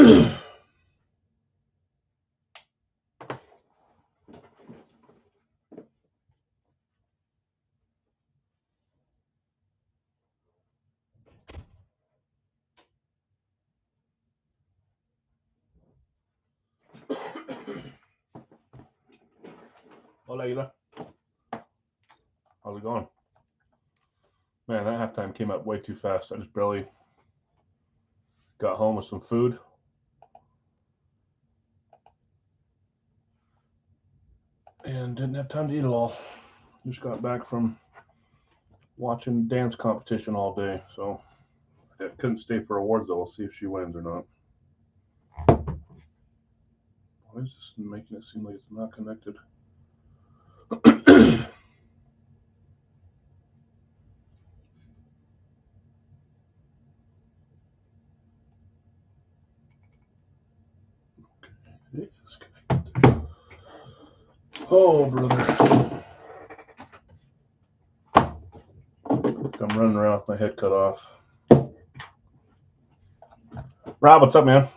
Hola, Ida. How's it going? Man, that halftime came up way too fast. I just barely got home with some food. And didn't have time to eat it all. Just got back from watching dance competition all day, so I couldn't stay for awards though. We'll see if she wins or not. Why is this making it seem like it's not connected? It is connected. Oh, brother. I'm running around with my head cut off. Rob, what's up, man?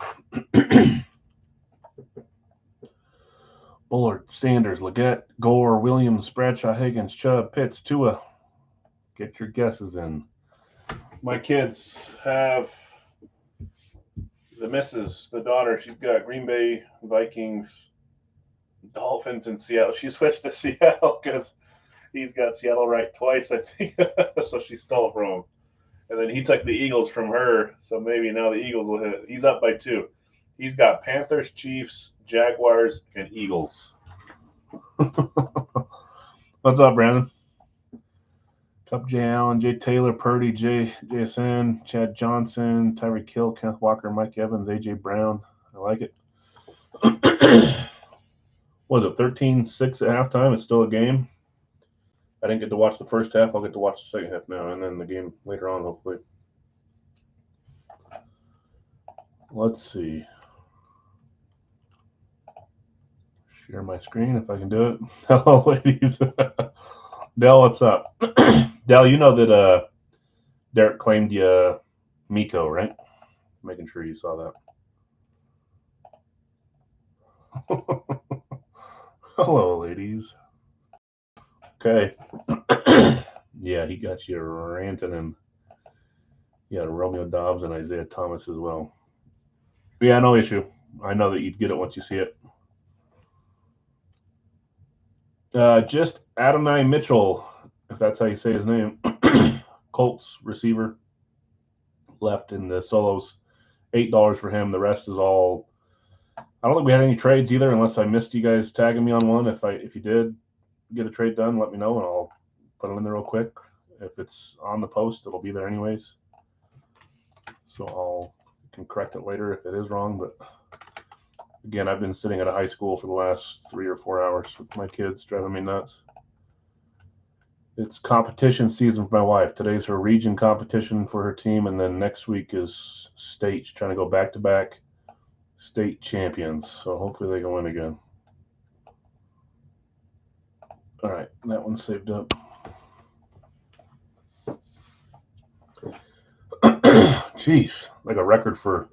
Bullard, Sanders, Leggett, Gore, Williams, Bradshaw, Higgins, Chubb, Pitts, Tua. Get your guesses in. My kids have the missus, the daughter. She's got Green Bay, Vikings, Dolphins, and Seattle. She switched to Seattle because he's got Seattle right twice, I think. So she stole from him. And then he took the Eagles from her. So maybe now the Eagles will hit. He's up by 2. He's got Panthers, Chiefs, Jaguars, and Eagles. What's up, Brandon? Cup, Jay Allen, Jay Taylor, Purdy, JSN, Chad Johnson, Tyreek Hill, Kenneth Walker, Mike Evans, AJ Brown. I like it. Was it 13-6 at halftime? It's still a game. I didn't get to watch the first half. I'll get to watch the second half now, and then the game later on, hopefully. Let's see. Share my screen if I can do it. Hello, ladies. Dell, what's up? Dell, you know that Derek claimed you Miko, right? Making sure you saw that. Hello, ladies. Okay. Yeah, he got you ranting, and yeah, Romeo Dobbs and Isaiah Thomas as well. Yeah, no issue. I know that you'd get it once you see it. Just Adonai Mitchell, if that's how you say his name. Colts receiver left in the solos. $8 for him. The rest is all. I don't think we had any trades either, unless I missed you guys tagging me on one. If you did get a trade done, let me know and I'll put it in there real quick. If it's on the post, it'll be there anyways. So I can correct it later if it is wrong. But again, I've been sitting at a high school for the last 3 or 4 hours with my kids, driving me nuts. It's competition season for my wife. Today's her region competition for her team, and then next week is state. She's trying to go back-to-back state champions. So hopefully they can win again. All right, that one's saved up. Jeez, like a record for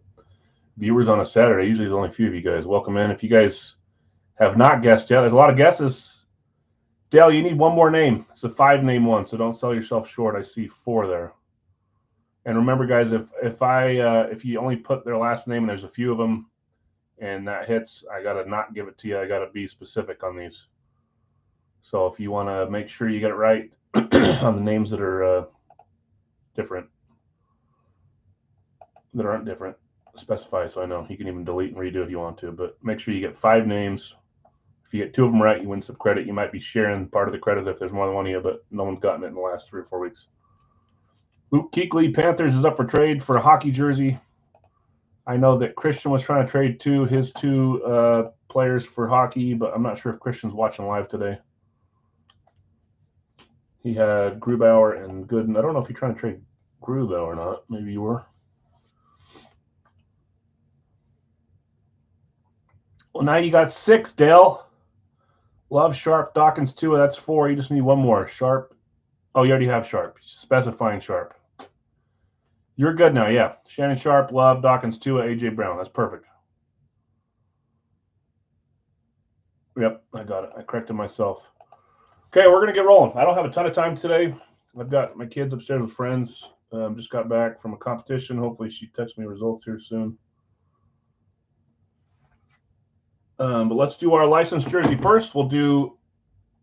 viewers on a Saturday. Usually there's only a few of you guys. Welcome in. If you guys have not guessed yet, there's a lot of guesses. Dale, you need one more name. It's a 5-name one, so don't sell yourself short. I see 4 there. And remember, guys, if you only put their last name and there's a few of them, and that hits, I gotta not give it to you. I gotta be specific on these. So if you want to make sure you get it right on the names that are different, that aren't different, specify so I know. You can even delete and redo if you want to, but make sure you get 5 names. If you get 2 of them right, you win some credit. You might be sharing part of the credit if there's more than one of you, but no one's gotten it in the last 3 or 4 weeks. Luke Kuechly, Panthers is up for trade for a hockey jersey. I know that Christian was trying to trade his 2 players for hockey, but I'm not sure if Christian's watching live today. He had Grubauer and Gooden. I don't know if you're trying to trade Gru, though, or not. Maybe you were. Well, now you got 6, Dale. Love, Sharp, Dawkins, Tua. That's 4. You just need one more. Sharp. Oh, you already have Sharp. Specifying Sharp. You're good now, yeah. Shannon Sharp, Love, Dawkins, Tua, A.J. Brown. That's perfect. Yep, I got it. I corrected myself. Okay, we're going to get rolling. I don't have a ton of time today. I've got my kids upstairs with friends. Just got back from a competition. Hopefully she texts me results here soon. But let's do our licensed jersey first. We'll do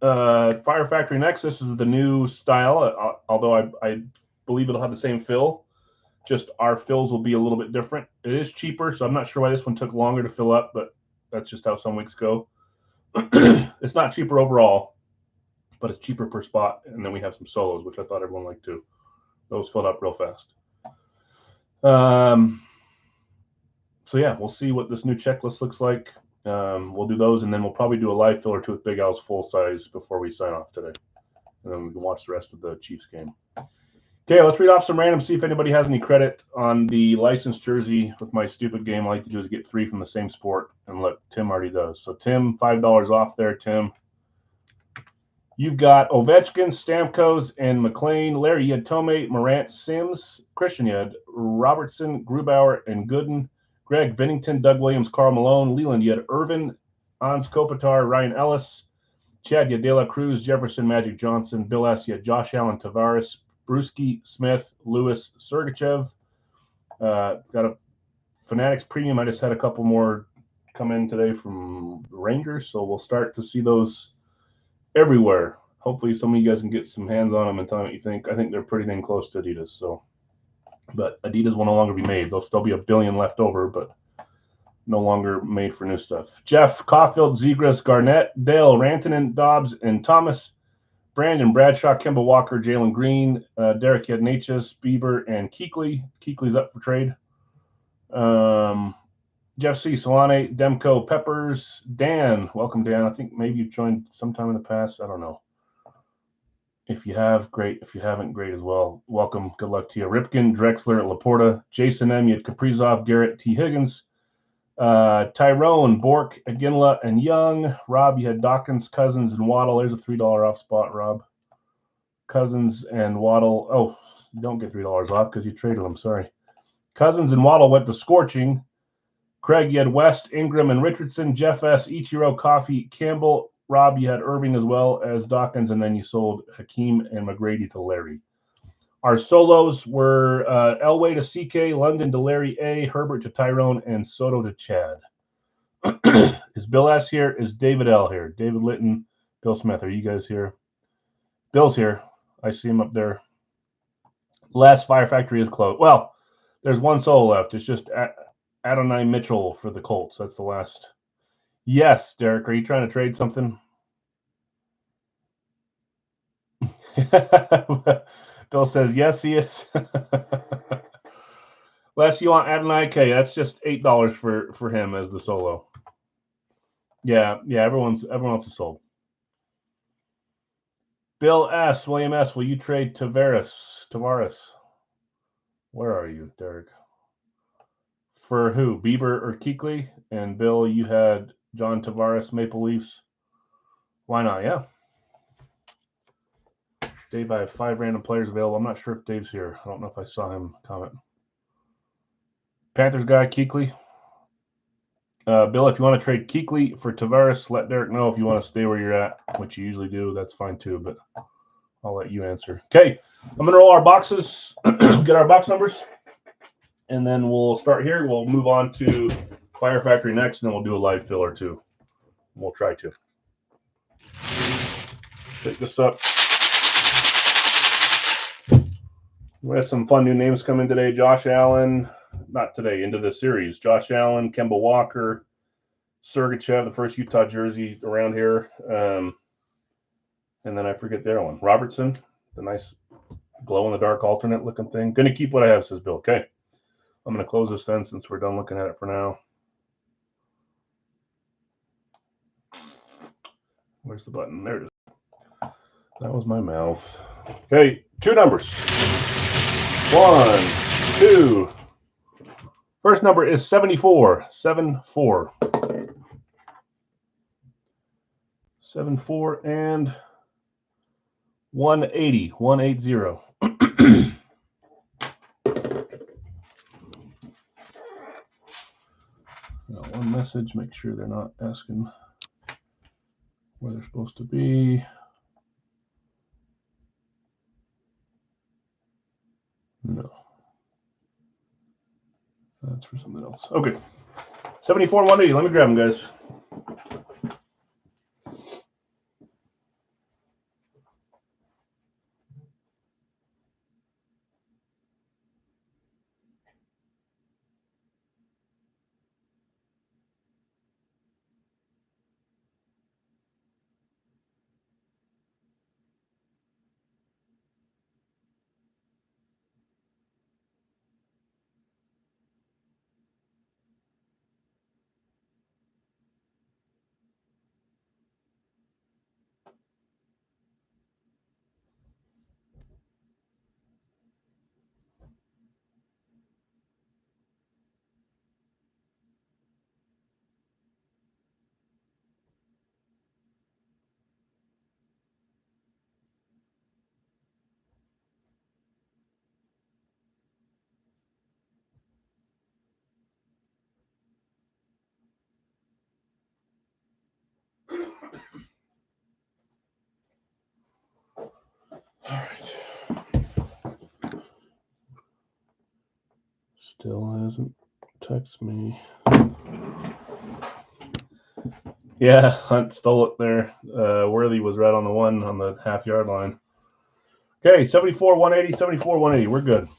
Fire Factory next. This is the new style, although I believe it'll have the same fill. Just our fills will be a little bit different. It is cheaper, so I'm not sure why this one took longer to fill up, but that's just how some weeks go. It's not cheaper overall, but it's cheaper per spot. And then we have some solos, which I thought everyone liked too. Those filled up real fast. So yeah, we'll see what this new checklist looks like. We'll do those, and then we'll probably do a live fill or two with Big Al's full size before we sign off today. And then we can watch the rest of the Chiefs game. Okay, let's read off some random, see if anybody has any credit on the licensed jersey. With my stupid game, I like to do is get 3 from the same sport. And look, Tim already does. So Tim, $5 off there, Tim. You've got Ovechkin, Stamkos, and McLean. Larry, you had Tomei, Morant, Sims. Christian, you had Robertson, Grubauer, and Gooden. Greg, Bennington, Doug Williams, Karl Malone. Leland, you had Irvin, Hans Kopitar, Ryan Ellis. Chad, you had De La Cruz, Jefferson, Magic Johnson. Bill S., you had Josh Allen, Tavares, Bruschi, Smith, Lewis, Sergachev. Got a Fanatics Premium. I just had a couple more come in today from Rangers, so we'll start to see those everywhere. Hopefully some of you guys can get some hands on them and tell me what you think. I think they're pretty dang close to Adidas. So, but Adidas will no longer be made. There'll still be a billion left over, but no longer made for new stuff. Jeff, Caulfield, Zegras, Garnett, Dale, Rantanen, Dobbs, and Thomas. Brandon, Bradshaw, Kemba Walker, Jalen Green, Derek Yadnachis, Bieber, and Kuechly. Kuechly's up for trade. Jeff C. Solane, Demko, Peppers, Dan. Welcome, Dan. I think maybe you've joined sometime in the past. I don't know. If you have, great. If you haven't, great as well. Welcome. Good luck to you. Ripken, Drexler, Laporta, Jason M. You had Kaprizov, Garrett, T. Higgins, Tyrone, Bork, Aginla, and Young. Rob, you had Dawkins, Cousins, and Waddle. There's a $3 off spot, Rob. Cousins and Waddle. Oh, you don't get $3 off because you traded them. Sorry. Cousins and Waddle went to scorching. Craig, you had West, Ingram, and Richardson. Jeff S., Ichiro, Coffee, Campbell. Rob, you had Irving as well as Dawkins, and then you sold Hakeem and McGrady to Larry. Our solos were Elway to CK, London to Larry A, Herbert to Tyrone, and Soto to Chad. Is Bill S. here? Is David L. here? David Litton, Bill Smith, are you guys here? Bill's here. I see him up there. Last Fire Factory is closed. Well, there's one solo left. It's just Adonai Mitchell for the Colts. That's the last. Yes, Derek, are you trying to trade something? Bill says, yes, he is. Les, you want Adonai? Okay, that's just $8 for him as the solo. Yeah, everyone else is sold. Bill S., William S., will you trade Tavares? Where are you, Derek? For who? Bieber or Kuechly? And Bill, you had John Tavares, Maple Leafs. Why not? Yeah. Dave, I have 5 random players available. I'm not sure if Dave's here. I don't know if I saw him comment. Panthers guy, Kuechly. Bill, if you want to trade Kuechly for Tavares, let Derek know. If you want to stay where you're at, which you usually do, that's fine too, but I'll let you answer. Okay, I'm going to roll our boxes, get our box numbers, and then we'll start here. We'll move on to Fire Factory next, and then we'll do a live fill or two. We'll try to. Pick this up. We had some fun new names coming today. Josh Allen, not today, into the series. Josh Allen, Kemba Walker, Sergachev, the first Utah jersey around here. And then I forget the other one. Robertson, the nice glow-in-the-dark alternate looking thing. Going to keep what I have, says Bill. Okay. I'm going to close this then since we're done looking at it for now. Where's the button? There it is. That was my mouth. Okay, 2 numbers. 1, 2. First number is 74. 74. 74 and 180. 180. One message, make sure they're not asking where they're supposed to be. No. That's for something else. Okay. 74 180. Let me grab them, guys. All right. Still hasn't texted me. Yeah, Hunt stole it there. Worthy was right on the one on the half-yard line. Okay, 74 180, 74 180. We're good.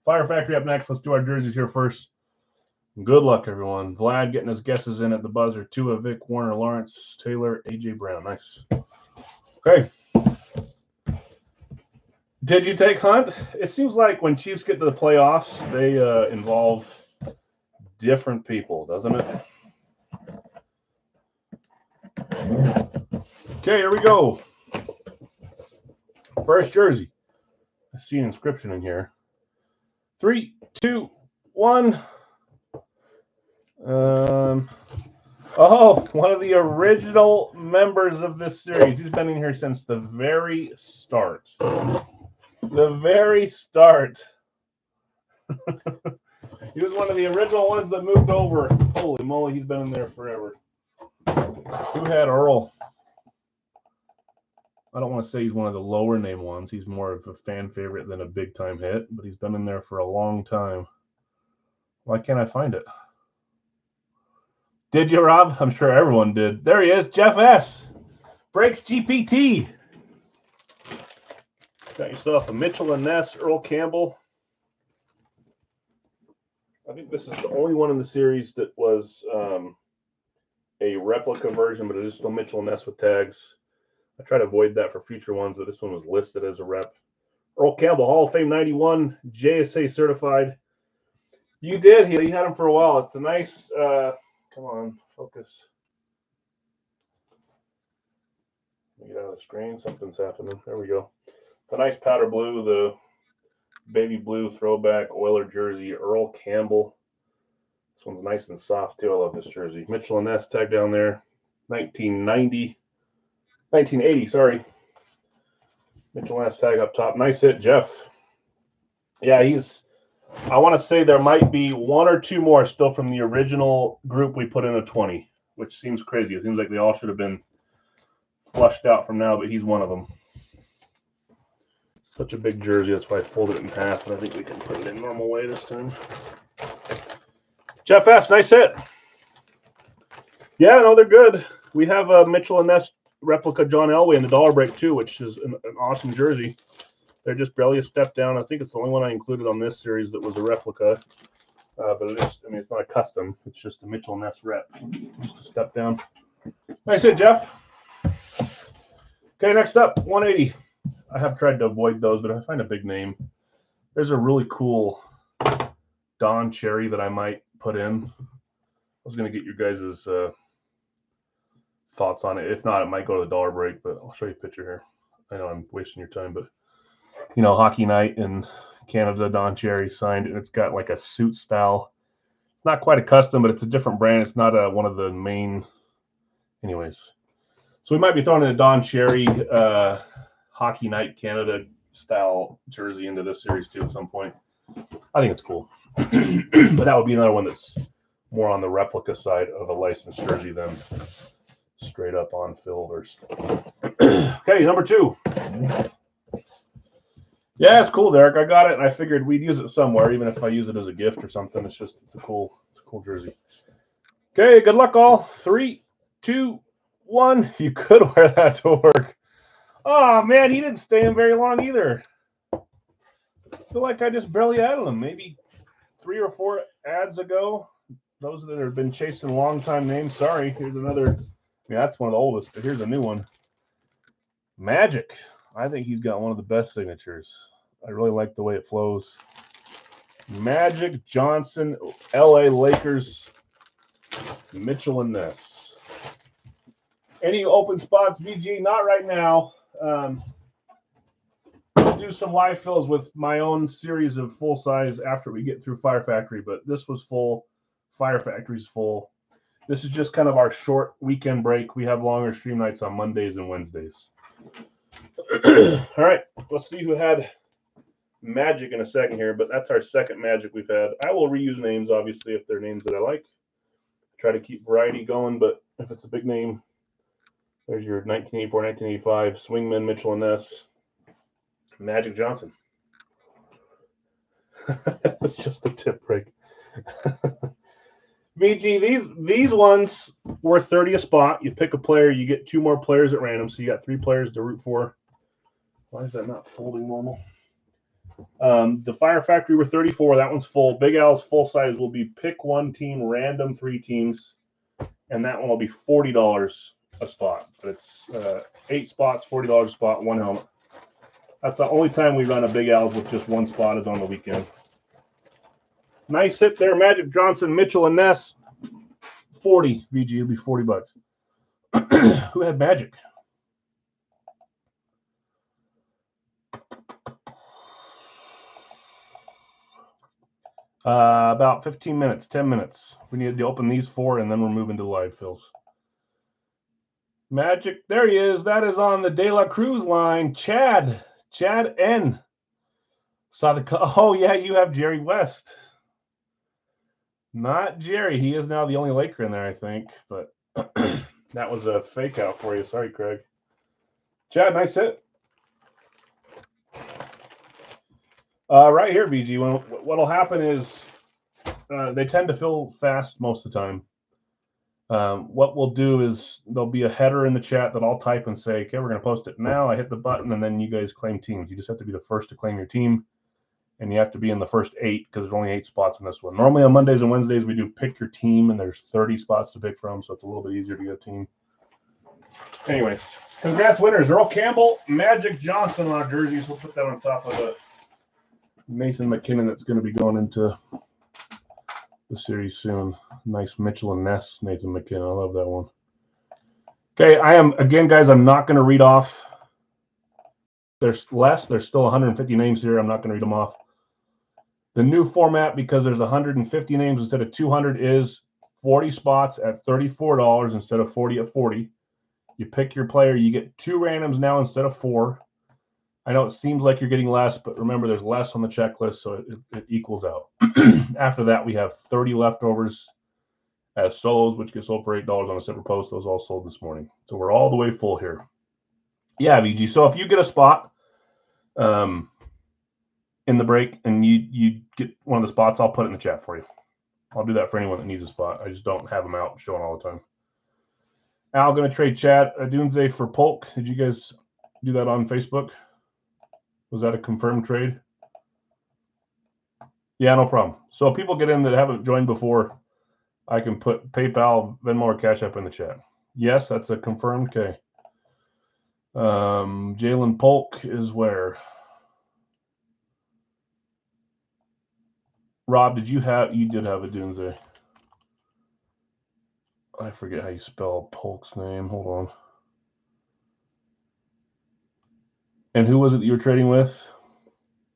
Fire Factory up next. Let's do our jerseys here first. Good luck, everyone. Vlad getting his guesses in at the buzzer. Tua, Vic, Warner, Lawrence, Taylor, AJ Brown. Nice. Okay. Did you take Hunt? It seems like when Chiefs get to the playoffs, they involve different people, doesn't it? Okay, here we go. First jersey. I see an inscription in here. 3, 2, 1. One of the original members of this series. He's been in here since the very start. The very start. He was one of the original ones that moved over. Holy moly, he's been in there forever. Who had Earl? I don't want to say he's one of the lower name ones. He's more of a fan favorite than a big time hit, but he's been in there for a long time. Why can't I find it? Did you, Rob? I'm sure everyone did. There he is, Jeff S. Breaks GPT. Got yourself a Mitchell and Ness, Earl Campbell. I think this is the only one in the series that was a replica version, but it is still Mitchell and Ness with tags. I try to avoid that for future ones, but this one was listed as a rep. Earl Campbell, Hall of Fame 91, JSA certified. You did. You had him for a while. It's a nice, come on, focus. Let me get out of the screen. Something's happening. There we go. The nice powder blue, the baby blue throwback Oiler jersey, Earl Campbell. This one's nice and soft, too. I love this jersey. Mitchell and Ness tag down there. 1980, sorry. Mitchell Ness tag up top. Nice hit, Jeff. Yeah, I want to say there might be one or two more still from the original group we put in a 20, which seems crazy. It seems like they all should have been flushed out from now, but he's one of them. Such a big jersey, that's why I folded it in half, but I think we can put it in normal way this time. Jeff S., nice hit. Yeah, no, they're good. We have a Mitchell and Ness replica John Elway in the dollar break too, which is an awesome jersey. They're just barely a step down. I think it's the only one I included on this series that was a replica. But it is, I mean, it's not a custom. It's just a Mitchell Ness rep. Just a step down. Nice hit, Jeff. Okay, next up, 180. I have tried to avoid those, but if I find a big name, there's a really cool Don Cherry that I might put in. I was going to get your guys' thoughts on it. If not, it might go to the dollar break, but I'll show you a picture here. I know I'm wasting your time, but you know, Hockey Night in Canada, Don Cherry signed it, and it's got like a suit style. It's not quite a custom, but it's a different brand. It's not one of the main. Anyways, so we might be throwing in a Don Cherry Hockey Night Canada style jersey into this series too at some point. I think it's cool, but that would be another one that's more on the replica side of a licensed jersey than straight up on field or okay, number 2. Yeah, it's cool, Derek. I got it, and I figured we'd use it somewhere, even if I use it as a gift or something. It's a cool jersey. Okay, good luck, all. 3, 2, 1. You could wear that to work. Oh man, he didn't stay in very long either. I feel like I just barely added him. Maybe 3 or 4 ads ago. Those that have been chasing long-time names. Sorry. Here's another. Yeah, that's one of the oldest, but here's a new one. Magic. I think he's got one of the best signatures. I really like the way it flows. Magic Johnson, LA Lakers, Mitchell and Ness. Any open spots, VG? Not right now. We'll do some live fills with my own series of full size after we get through Fire Factory, but this was full. Fire Factory's full. This is just kind of our short weekend break. We have longer stream nights on Mondays and Wednesdays. All right, let's see who had Magic in a second here, but that's our second Magic we've had. I will reuse names, obviously, if they're names that I like. Try to keep variety going, but if it's a big name, there's your 1984, 1985 Swingman, Mitchell and Ness. Magic Johnson. It's just a tip break. VG, these ones were 30 a spot. You pick a player, you get 2 more players at random, so you got 3 players to root for. Why is that not folding normal? The Fire Factory were 34. That one's full. Big Al's full size will be pick 1 team, random 3 teams, and that one will be $40 a spot. But it's 8 spots, $40 a spot, 1 helmet. That's the only time we run a Big Al's with just 1 spot is on the weekend. Nice hit there, Magic Johnson, Mitchell and Ness. 40, VG, it'll be $40. Who had Magic? About 15 minutes, 10 minutes. We need to open these 4, and then we're moving to live fills. Magic, there he is. That is on the De La Cruz line. Chad N. Saw the. Oh, yeah, you have Jerry West. Not Jerry. He is now the only Laker in there, I think. But that was a fake out for you. Sorry, Craig. Chad, nice hit. Right here, VG. What'll happen is they tend to fill fast most of the time. What we'll do is there'll be a header in the chat that I'll type and say, okay, we're going to post it now. I hit the button, and then you guys claim teams. You just have to be the first to claim your team. And you have to be in the first 8 because there's only 8 spots in this one. Normally on Mondays and Wednesdays, we do pick your team, and there's 30 spots to pick from, so it's a little bit easier to get a team. Anyways, congrats winners. Earl Campbell, Magic Johnson on our jerseys. We'll put that on top of the Nathan McKinnon that's going to be going into the series soon. Nice Mitchell and Ness, Nathan McKinnon. I love that one. Okay, again, guys, I'm not going to read off. There's less. There's still 150 names here. I'm not going to read them off. The new format, because there's 150 names instead of 200, is 40 spots at $34 instead of 40 at 40. You pick your player. You get 2 randoms now instead of 4. I know it seems like you're getting less, but remember there's less on the checklist, so it equals out. After that, we have 30 leftovers as solos, which get sold for $8 on a separate post. Those all sold this morning. So we're all the way full here. Yeah, VG. So if you get a spot in the break and you get one of the spots, I'll put it in the chat for you. I'll do that for anyone that needs a spot. I just don't have them out showing all the time. Al, going to trade Chad Adunze for Polk. Did you guys do that on Facebook? Was that a confirmed trade? Yeah, no problem. So if people get in that haven't joined before, I can put PayPal, Venmo, or Cash App in the chat. Yes, that's a confirmed. Okay. Jalen Polk is where? Rob, you did have a Dunze. I forget how you spell Polk's name. Hold on. And who was it that you were trading with?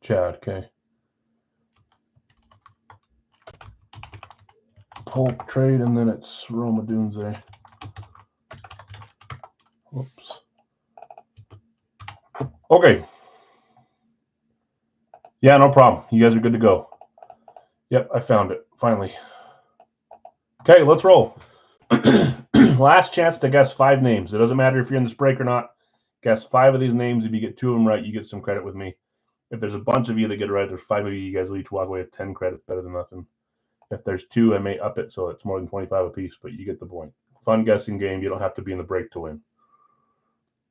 Chad, okay. Polk trade, and then it's Roma Dunze. Whoops. Okay. Yeah, no problem. You guys are good to go. Yep, I found it, finally. Okay, let's roll. Last chance to guess 5 names. It doesn't matter if you're in this break or not. Guess 5 of these names. If you get 2 of them right, you get some credit with me. If there's a bunch of you that get it right, there's 5 of you. You guys will each walk away with 10 credits, better than nothing. If there's 2, I may up it so it's more than 25 apiece, but you get the point. Fun guessing game. You don't have to be in the break to win.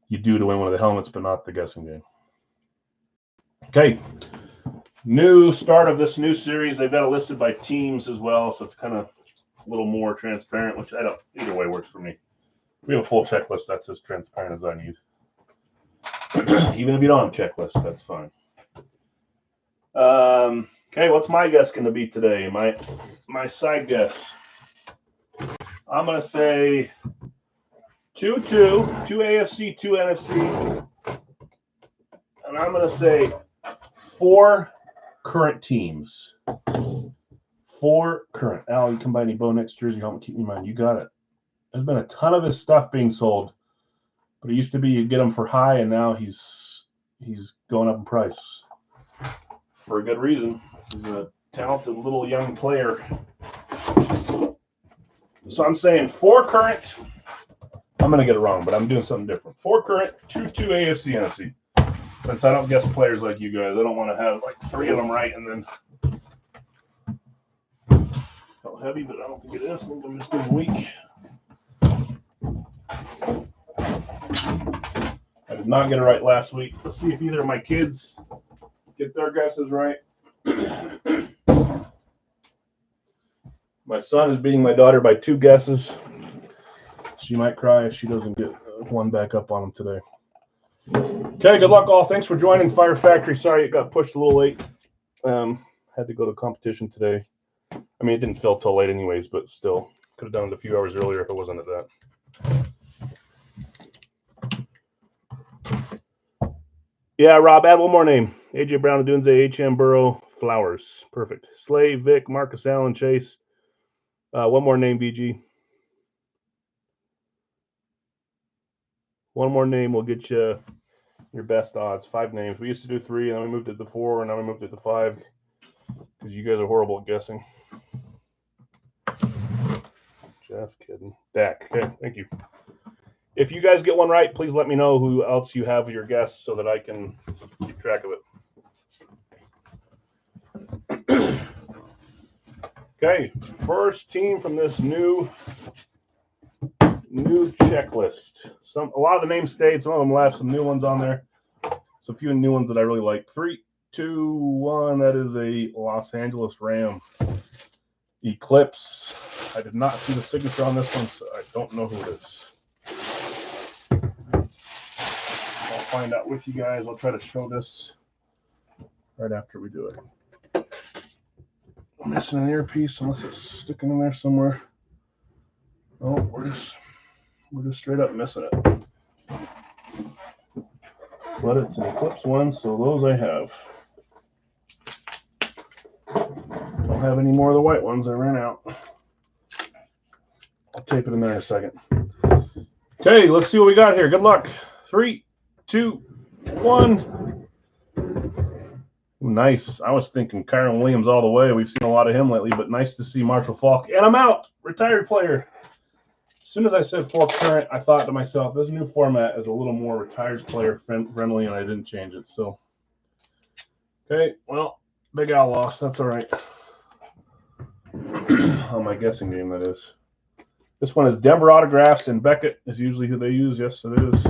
You do to win one of the helmets, but not the guessing game. Okay. New start of this new series. They've got it listed by teams as well, so it's kind of a little more transparent, which I don't, either way works for me. If we have a full checklist, that's as transparent as I need. Even if you don't have a checklist, that's fine. Okay, what's my guess going to be today? My side guess. I'm going to say 2-2, 2 AFC, 2 NFC. And I'm going to say 4 current teams. 4 current. Al, you can buy any Bo Nix jersey helmet. Keep in mind, you got it. There's been a ton of his stuff being sold, but it used to be you get him for high, and now he's going up in price for a good reason. He's a talented little young player. So I'm saying 4 current. I'm going to get it wrong, but I'm doing something different. 4 current, 2 AFC, NFC. Since I don't guess players like you guys, I don't want to have like 3 of them right and then felt heavy, but I don't think it is. I think I'm just doing weak. I did not get it right last week. Let's see if either of my kids get their guesses right. My son is beating my daughter by 2 guesses. She might cry if she doesn't get one back up on him today. Okay, good luck all. Thanks for joining Fire Factory. Sorry it got pushed a little late. Had to go to competition today. I mean, it didn't fill till late anyways, but still. Could have done it a few hours earlier if it wasn't at that. Yeah, Rob, add one more name. AJ Brown, Dunze, HM Burrow, Flowers. Perfect. Slave, Vic, Marcus Allen, Chase. One more name, BG. One more name will get you your best odds. 5 names. We used to do 3, and then we moved it to 4, and now we moved it to 5 because you guys are horrible at guessing. Just kidding. Dak. Okay, thank you. If you guys get one right, please let me know who else you have your guess so that I can keep track of it. Okay, first team from this new checklist. A lot of the names stayed. Some of them left. Some new ones on there. So a few new ones that I really like. 3, 2, 1. That is a Los Angeles Ram Eclipse. I did not see the signature on this one, so I don't know who it is. I'll find out with you guys. I'll try to show this right after we do it. I'm missing an earpiece unless it's sticking in there somewhere. Oh, we're just straight up missing it. But it's an Eclipse one, so those I have. Don't have any more of the white ones. I ran out. I'll tape it in there in a second. Okay, let's see what we got here. Good luck. 3, 2, 1. Nice. I was thinking Kyron Williams all the way. We've seen a lot of him lately, but nice to see Marshall Faulk. And I'm out. Retired player. As soon as I said 4 current, I thought to myself, this new format is a little more retired player friendly, and I didn't change it. So, okay, well, Big Al lost. That's all right. On my guessing game, that is. This one is Denver Autographs, and Beckett is usually who they use. Yes, it is.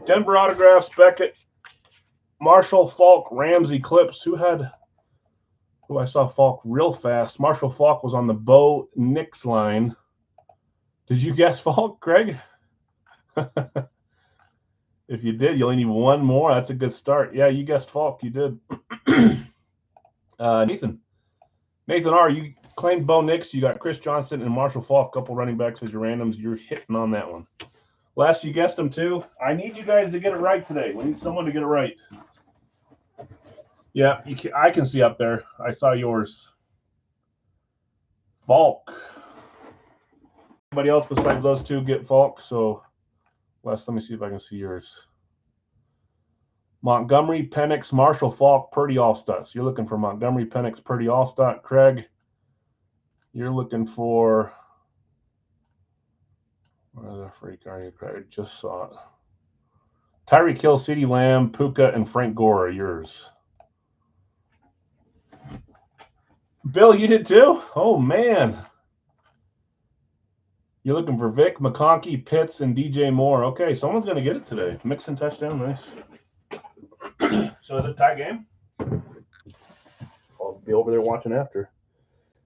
Denver Autographs, Beckett, Marshall Faulk, Rams Eclipse. Who I saw Faulk real fast. Marshall Faulk was on the Bo Nix line. Did you guess Faulk, Greg? If you did, you only need one more. That's a good start. Yeah, you guessed Faulk. You did. Nathan R., you claimed Bo Nix. You got Chris Johnston and Marshall Faulk, couple running backs as your randoms. You're hitting on that one. Les, you guessed them too. I need you guys to get it right today. We need someone to get it right. Yeah, I can see up there. I saw yours. Faulk. Anybody else besides those 2 get Faulk? So, Les, let me see if I can see yours. Montgomery, Penix, Marshall Faulk, Purdy Allstott. So you're looking for Montgomery, Penix, Purdy Allstott. Craig, You're looking for, where the freak are you? I just saw it. Tyreek Hill, CeeDee Lamb, Puka, and Frank Gore are yours. Bill, you did too? Oh, man. You're looking for Vic, McConkey, Pitts, and DJ Moore. Okay, someone's going to get it today. Mixon touchdown, nice. So is it a tie game? I'll be over there watching after.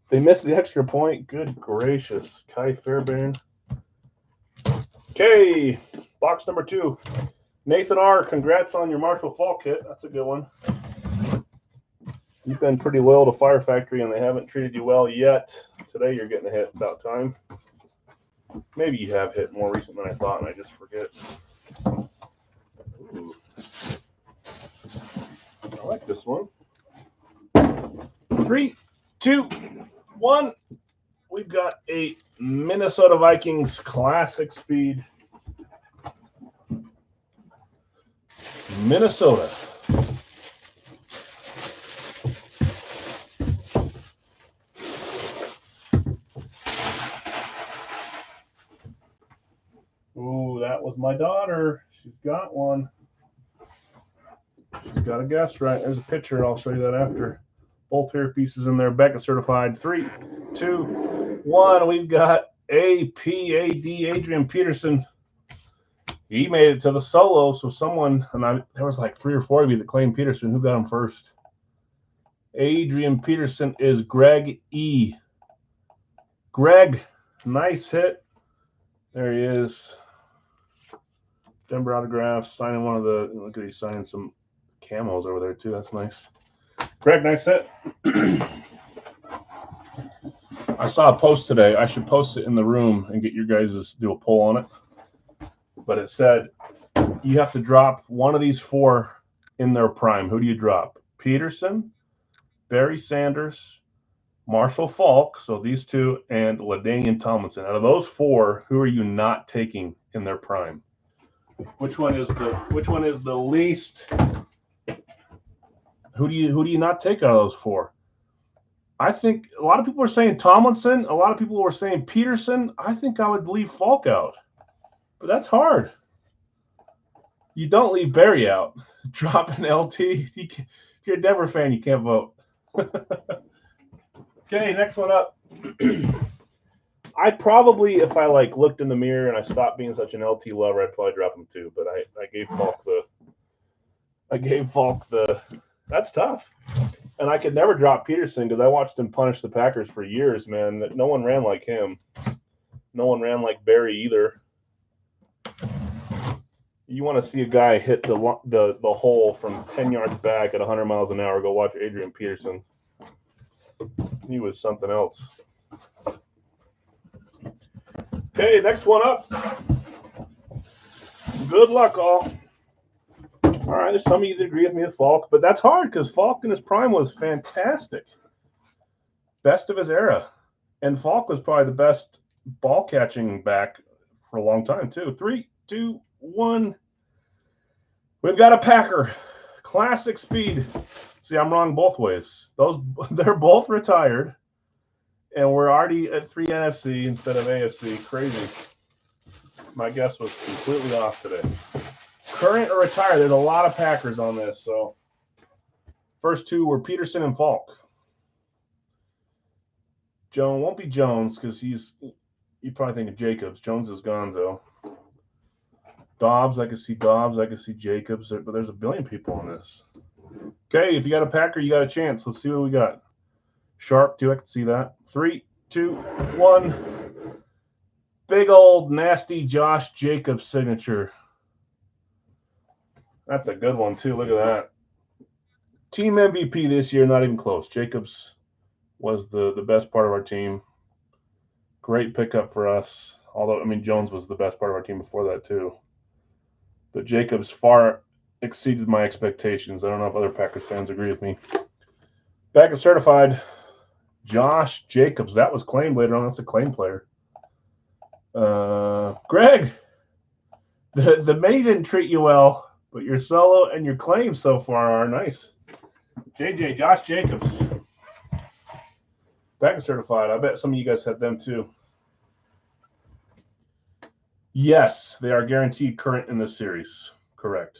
They missed the extra point. Good gracious. Kai Fairbairn. Okay, box number 2. Nathan R., congrats on your Marshall Falk hit. That's a good one. You've been pretty loyal to Fire Factory, and they haven't treated you well yet. Today you're getting a hit. About time. Maybe you have hit more recent than I thought, and I just forget. Ooh. I like this one. 3, 2, 1. We've got a Minnesota Vikings Classic Speed. Minnesota. Ooh, that was my daughter. She's got one. She's got a guess right. There's a picture. I'll show you that after. Both hair pieces in there. Becca certified. 3, 2, 1. We've got APAD Adrian Peterson. He made it to the solo. So someone, and there was like 3 or 4 of you that claimed Peterson. Who got him first? Adrian Peterson is Greg E. Greg, nice hit. There he is. Denver autographs, signing one of the, look at, he's signing some camos over there too. That's nice. Greg, nice hit. I saw a post today. I should post it in the room and get your guys' do a poll on it. But it said you have to drop one of these 4 in their prime. Who do you drop? Peterson, Barry Sanders, Marshall Falk, so these 2, and LaDainian Tomlinson. Out of those 4, who are you not taking in their prime? Which one is the least? Who do you not take out of those 4? I think a lot of people are saying Tomlinson. A lot of people were saying Peterson. I think I would leave Falk out, but that's hard. You don't leave Barry out. Drop an LT. If you're a Denver fan, you can't vote. Okay, next one up. I probably, if I looked in the mirror and I stopped being such an LT lover, I'd probably drop him too. But I gave Falk the. That's tough. And I could never drop Peterson because I watched him punish the Packers for years, man. That no one ran like him. No one ran like Barry either. You want to see a guy hit the hole from 10 yards back at 100 miles an hour? Go watch Adrian Peterson. He was something else. Okay, next one up. Good luck, all. All right, there's some of you that agree with me with Falk, but that's hard because Falk in his prime was fantastic. Best of his era. And Falk was probably the best ball catching back for a long time, too. 3, 2, 1. We've got a Packer. Classic Speed. See, I'm wrong both ways. They're both retired. And we're already at 3 NFC instead of AFC. Crazy. My guess was completely off today. Current or retired, there's a lot of Packers on this. So first 2 were Peterson and Falk. Jones won't be Jones because you probably think of Jacobs. Jones is Gonzo. Dobbs, I can see Dobbs. I can see Jacobs. But there's a billion people on this. Okay, if you got a Packer, you got a chance. Let's see what we got. Sharp, too. I can see that. 3, 2, 1. Big old nasty Josh Jacobs signature. That's a good one, too. Look at that. Team MVP this year, not even close. Jacobs was the best part of our team. Great pickup for us. Although, I mean, Jones was the best part of our team before that, too. But Jacobs far exceeded my expectations. I don't know if other Packers fans agree with me. Back and certified. Josh Jacobs. That was claimed later on. That's a claim player. Greg, the mini didn't treat you well, but your solo and your claims so far are nice. JJ, Josh Jacobs. Package certified. I bet some of you guys had them too. Yes, they are guaranteed current in this series. Correct.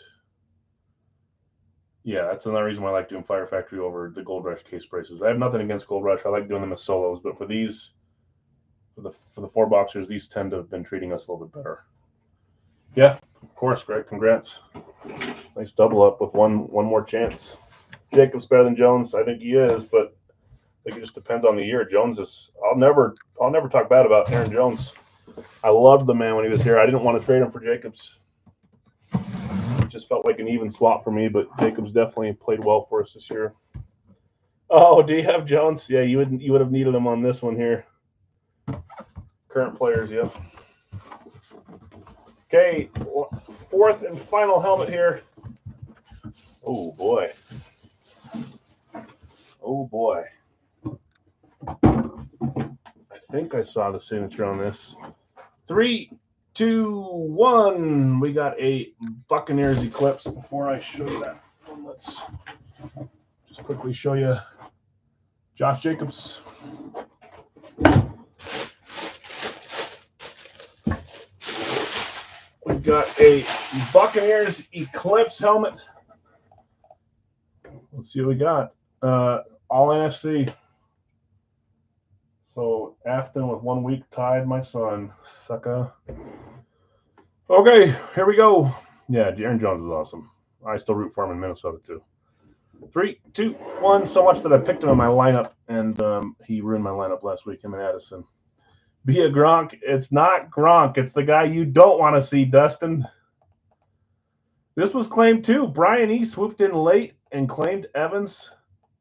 Yeah, that's another reason why I like doing Fire Factory over the Gold Rush case braces. I have nothing against Gold Rush. I like doing them as solos, but for these, for the 4-boxers, these tend to have been treating us a little bit better. Yeah, of course, Greg. Congrats. Nice double up with one more chance. Jacobs better than Jones. I think he is, but I think it just depends on the year. Jones is. I'll never talk bad about Aaron Jones. I loved the man when he was here. I didn't want to trade him for Jacobs. It just felt like an even swap for me, but Jacobs definitely played well for us this year. Oh, do you have Jones? Yeah, you would have needed him on this one here. Current players, yep. Okay, 4th and final helmet here. Oh boy. Oh boy. I think I saw the signature on this. 3, 2, 1. We got a Buccaneers Eclipse. Before I show you that one, let's just quickly show you Josh Jacobs. We've got a Buccaneers Eclipse helmet. Let's see what we got. All NFC. So Afton with 1 week tied my son. Sucker. Okay, here we go. Yeah, Aaron Jones is awesome. I still root for him in Minnesota too. 3, 2, 1. So much that I picked him in my lineup, and he ruined my lineup last week, him and Addison. Be a Gronk. It's not Gronk. It's the guy you don't want to see, Dustin. This was claimed too. Brian E. swooped in late and claimed Evans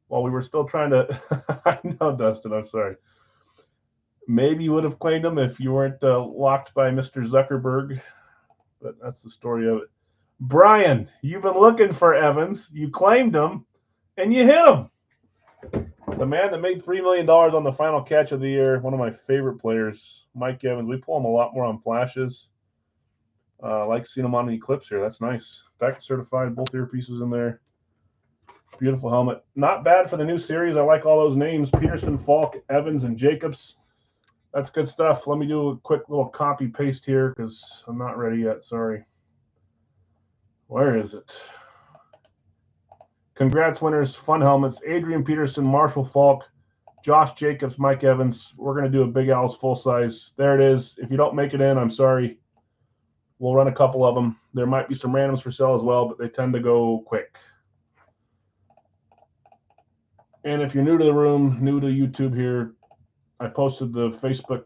while we were still trying to. I know, Dustin. I'm sorry. Maybe you would have claimed him if you weren't locked by Mr. Zuckerberg, but that's the story of it. Brian, you've been looking for Evans. You claimed him, and you hit him. The man that made $3 million on the final catch of the year, one of my favorite players, Mike Evans. We pull him a lot more on flashes. I like seeing him on the Eclipse here. That's nice. Back certified, both earpieces in there. Beautiful helmet. Not bad for the new series. I like all those names. Peterson, Falk, Evans, and Jacobs. That's good stuff. Let me do a quick little copy paste here because I'm not ready yet. Sorry. Where is it? Congrats, winners. Fun helmets. Adrian Peterson, Marshall Falk, Josh Jacobs, Mike Evans. We're going to do a Big Al's full size. There it is. If you don't make it in, I'm sorry. We'll run a couple of them. There might be some randoms for sale as well, but they tend to go quick. And if you're new to the room, new to YouTube here, I posted the Facebook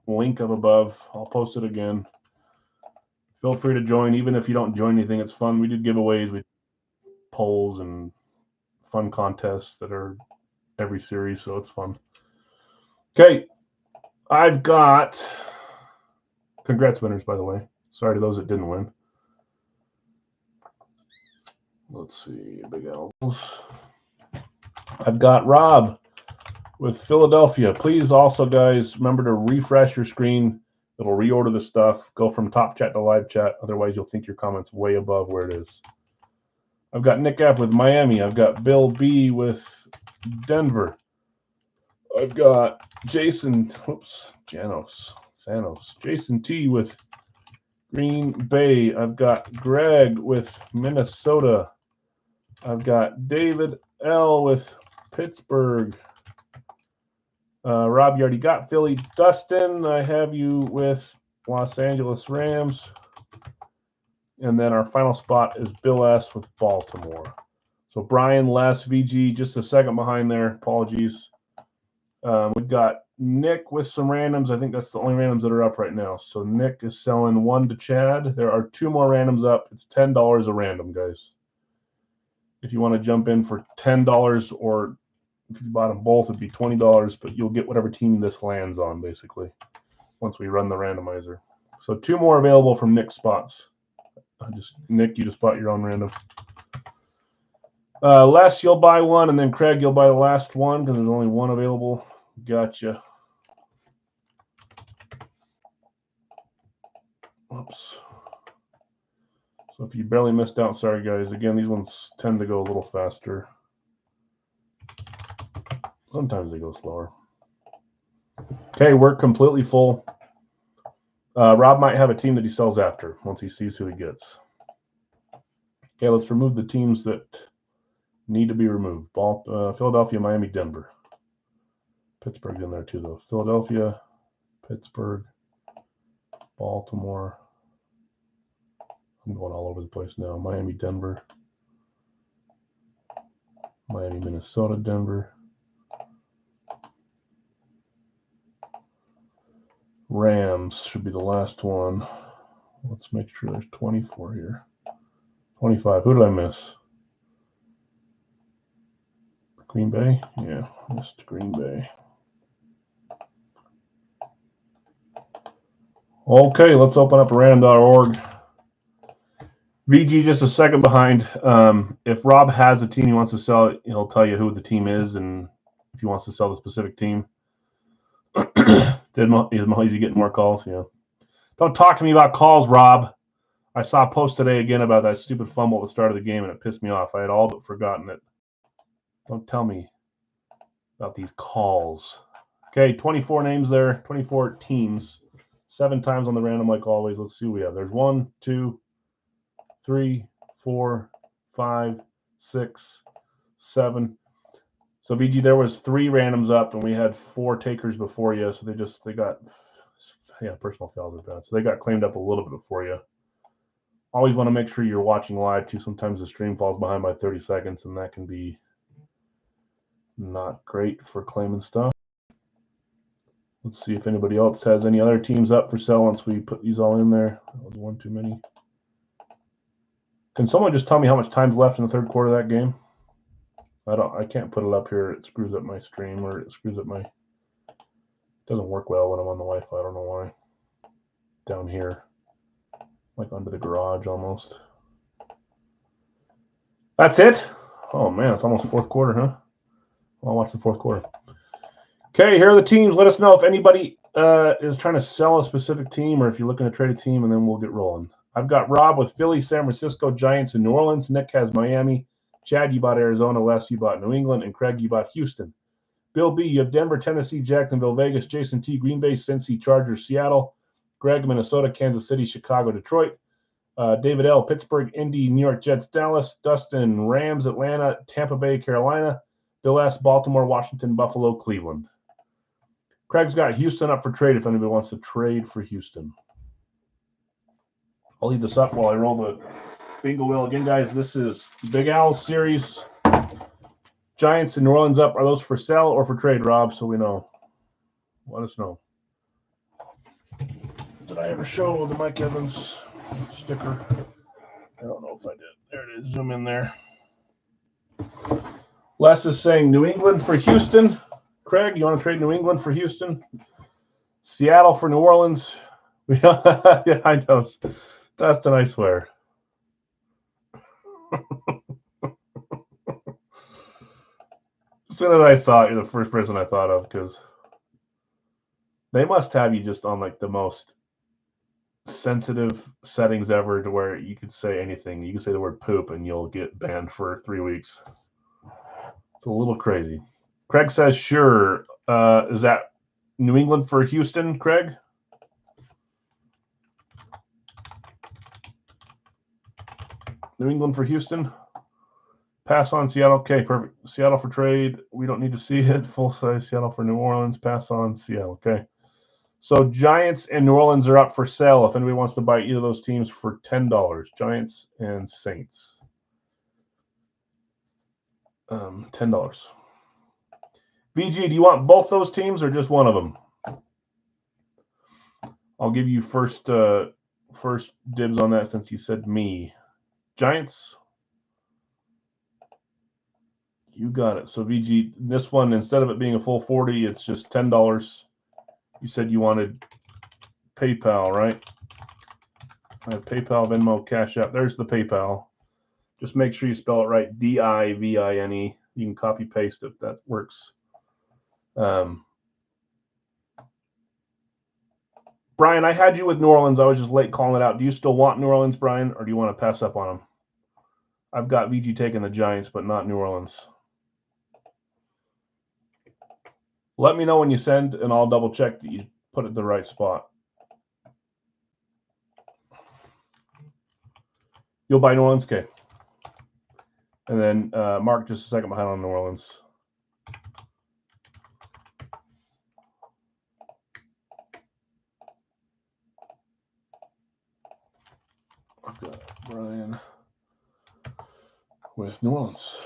link up above. I'll post it again. Feel free to join. Even if you don't join anything, it's fun. We did giveaways, we polls, and fun contests that are every series, so it's fun. Okay, I've got congrats winners, by the way. Sorry to those that didn't win. Let's see, Big L's. I've got Rob with Philadelphia. Please also, guys, remember to refresh your screen. It'll reorder the stuff. Go from top chat to live chat. Otherwise, you'll think your comment's way above where it is. I've got Nick F. with Miami. I've got Bill B. with Denver. I've got Jason, Thanos. Jason T. with Green Bay. I've got Greg with Minnesota. I've got David L. with Pittsburgh. Rob, you already got Philly. Dustin, I have you with Los Angeles Rams. And then our final spot is Bill S. with Baltimore. So Brian, Les, VG, just a second behind there. Apologies. We've got Nick with some randoms. I think that's the only randoms that are up right now. So Nick is selling one to Chad. There are 2 more randoms up. It's $10 a random, guys. If you want to jump in for $10, or if you bought them both, it'd be $20, but you'll get whatever team this lands on, basically, once we run the randomizer. So 2 more available from Nick's spots. Nick, you just bought your own random. Les, you'll buy one, and then Craig, you'll buy the last one because there's only one available. Gotcha. Oops. So if you barely missed out, sorry guys. Again, these ones tend to go a little faster. Sometimes they go slower. Okay, we're completely full. Rob might have a team that he sells after once he sees who he gets. Okay, let's remove the teams that need to be removed. Philadelphia, Miami, Denver. Pittsburgh's in there too, though. Philadelphia, Pittsburgh, Baltimore. I'm going all over the place now. Miami, Denver. Miami, Minnesota, Denver. Rams should be the last one. Let's make sure there's 24 here. 25. Who did I miss? Green Bay? Yeah, missed Green Bay. Okay, let's open up random.org. VG just a second behind. If Rob has a team he wants to sell, he'll tell you who the team is and if he wants to sell the specific team. Is he getting more calls? Yeah. Don't talk to me about calls, Rob. I saw a post today again about that stupid fumble at the start of the game, and it pissed me off. I had all but forgotten it. Don't tell me about these calls. Okay, 24 names there, 24 teams. 7 times on the random like always. Let's see who we have. There's 1, 2, 3, 4, 5, 6, 7. So VG, there was 3 randoms up, and we had 4 takers before you. So they got personal fouls are bad. So they got claimed up a little bit before you. Always want to make sure you're watching live too. Sometimes the stream falls behind by 30 seconds, and that can be not great for claiming stuff. Let's see if anybody else has any other teams up for sale once we put these all in there. That was one too many. Can someone just tell me how much time's left in the third quarter of that game? I can't put it up here. It screws up my stream, or it screws up my. It doesn't work well when I'm on the Wi-Fi. I don't know why. Down here, like under the garage almost. That's it. Oh man, it's almost fourth quarter, huh? I'll watch the fourth quarter. Okay, here are the teams. Let us know if anybody is trying to sell a specific team or if you're looking to trade a team, and then we'll get rolling. I've got Rob with Philly, San Francisco, Giants, and New Orleans. Nick has Miami. Chad, you bought Arizona. Les, you bought New England. And Craig, you bought Houston. Bill B, you have Denver, Tennessee, Jacksonville, Vegas. Jason T, Green Bay, Cincy, Chargers, Seattle. Greg, Minnesota, Kansas City, Chicago, Detroit. David L, Pittsburgh, Indy, New York Jets, Dallas. Dustin, Rams, Atlanta, Tampa Bay, Carolina. Bill S, Baltimore, Washington, Buffalo, Cleveland. Craig's got Houston up for trade if anybody wants to trade for Houston. I'll leave this up while I roll the bingo wheel again, guys. This is Big Al's series. Giants and New Orleans up. Are those for sale or for trade, Rob? So we know. Let us know. Did I ever show the Mike Evans sticker? I don't know if I did. There it is. Zoom in there. Les is saying New England for Houston. Craig, you want to trade New England for Houston? Seattle for New Orleans? Yeah, I know. Dustin, I swear. As soon as I saw it, you're the first person I thought of, because they must have you just on like the most sensitive settings ever, to where you could say anything. You can say the word poop and you'll get banned for 3 weeks. It's a little crazy. Craig says, sure. Is that New England for Houston, Craig? New England for Houston? Pass on Seattle. Okay, perfect. Seattle for trade. We don't need to see it. Full size Seattle for New Orleans. Pass on Seattle. Okay. So Giants and New Orleans are up for sale if anybody wants to buy either of those teams for $10. Giants and Saints. $10. VG, do you want both those teams or just one of them? I'll give you first dibs on that since you said me. Giants? You got it. So VG, this one, instead of it being a full 40, it's just $10. You said you wanted PayPal, right? PayPal, Venmo, Cash App. There's the PayPal. Just make sure you spell it right. DIVINE. You can copy paste if that works. Brian, I had you with New Orleans. I was just late calling it out. Do you still want New Orleans, Brian, or do you want to pass up on them? I've got VG taking the Giants, but not New Orleans. Let me know when you send, and I'll double check that you put it in the right spot. You'll buy New Orleans, okay. And then Mark just a second behind on New Orleans. I've got Brian with New Orleans.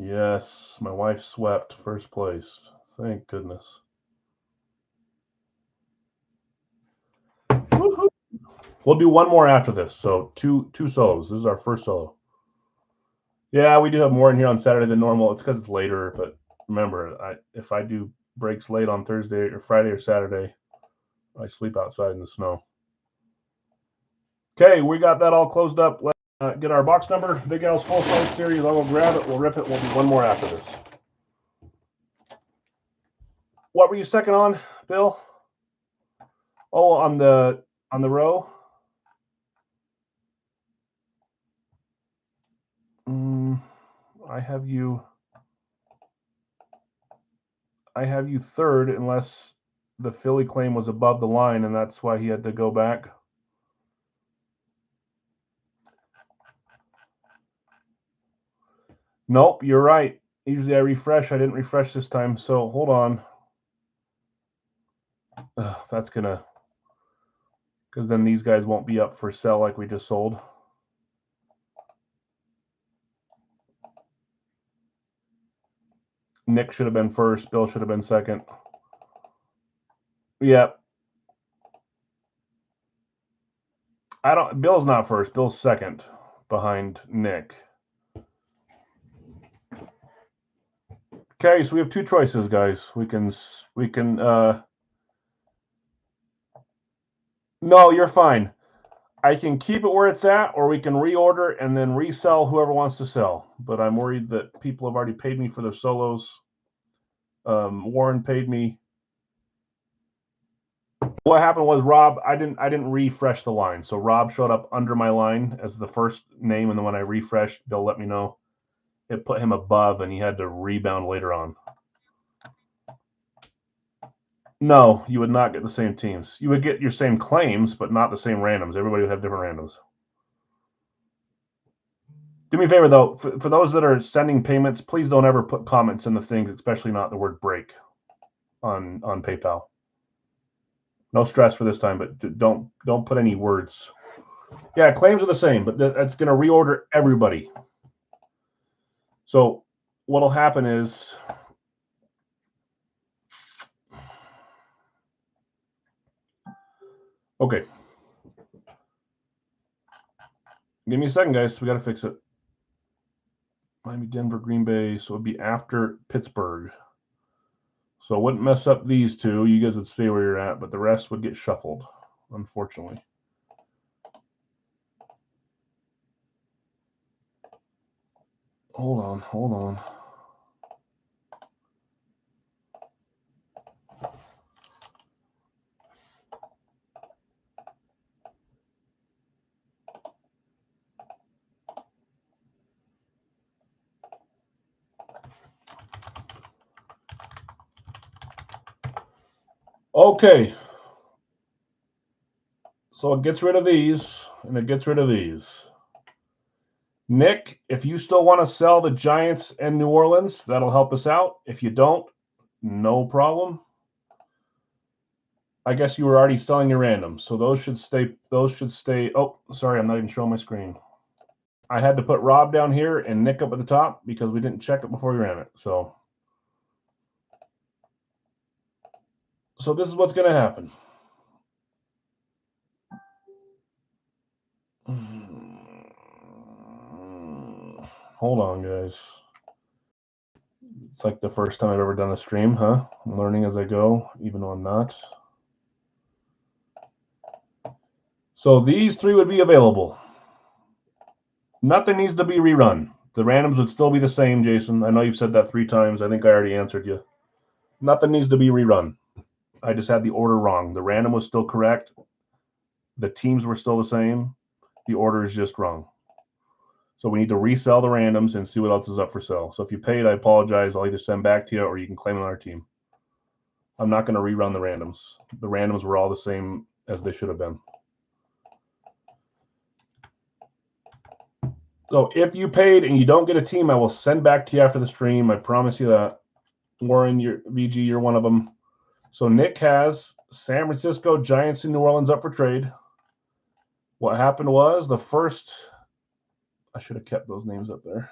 Yes, my wife swept first place. Thank goodness. Woo-hoo. We'll do one more after this. So two solos. This is our first solo. Yeah, we do have more in here on Saturday than normal. It's because it's later, but remember, if I do breaks late on Thursday or Friday or Saturday, I sleep outside in the snow. Okay, we got that all closed up. Let's get our box number. Big Al's full size series. I'll go grab it. We'll rip it. We'll do one more after this. What were you second on, Bill? Oh, on the row. I have you third, unless the Philly claim was above the line, and that's why he had to go back. Nope, you're right. Usually I refresh. I didn't refresh this time, so hold on. That's gonna, because then these guys won't be up for sale like we just sold. Nick should have been first. Bill should have been second. Yep. Bill's not first. Bill's second behind Nick. Okay, so we have two choices, guys. We can no, you're fine. I can keep it where it's at, or we can reorder and then resell whoever wants to sell. But I'm worried that people have already paid me for their solos. Warren paid me. What happened was Rob, I didn't refresh the line. So Rob showed up under my line as the first name, and then when I refreshed, they'll let me know. It put him above, and he had to rebound later on. No, you would not get the same teams. You would get your same claims, but not the same randoms. Everybody would have different randoms. Do me a favor, though. For those that are sending payments, please don't ever put comments in the things, especially not the word break on PayPal. No stress for this time, but don't put any words. Yeah, claims are the same, but that's going to reorder everybody. So what'll happen is, okay. Give me a second, guys. We got to fix it. Miami, Denver, Green Bay. So it would be after Pittsburgh. So it wouldn't mess up these two. You guys would stay where you're at, but the rest would get shuffled, unfortunately. Hold on. Okay. So it gets rid of these, and it gets rid of these. Nick, if you still want to sell the Giants and New Orleans, that'll help us out. If you don't, no problem. I guess you were already selling your randoms, so those should stay. Oh, sorry, I'm not even showing my screen. I had to put Rob down here and Nick up at the top because we didn't check it before we ran it. So this is what's going to happen. Hold on, guys. It's like the first time I've ever done a stream, huh? I'm learning as I go, even though I'm not. So these three would be available. Nothing needs to be rerun. The randoms would still be the same, Jason. I know you've said that 3 times. I think I already answered you. Nothing needs to be rerun. I just had the order wrong. The random was still correct. The teams were still the same. The order is just wrong. So we need to resell the randoms and see what else is up for sale. So if you paid, I apologize. I'll either send back to you or you can claim it on our team. I'm not going to rerun the randoms. The randoms were all the same as they should have been. So if you paid and you don't get a team, I will send back to you after the stream. I promise you that. Warren, VG, you're one of them. So Nick has San Francisco Giants in New Orleans up for trade. What happened was the first, I should have kept those names up there.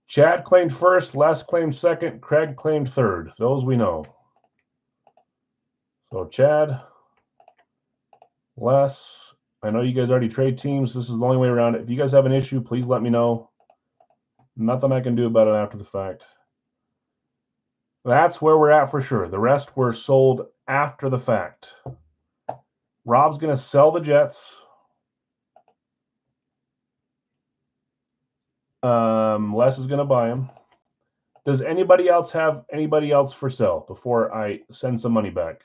Chad claimed first, Les claimed second, Craig claimed third. Those we know. So Chad, Les, I know you guys already trade teams. This is the only way around it. If you guys have an issue, please let me know. Nothing I can do about it after the fact. That's where we're at for sure. The rest were sold after the fact. Rob's going to sell the Jets. Les is going to buy them. Does anybody else have anybody else for sale before I send some money back?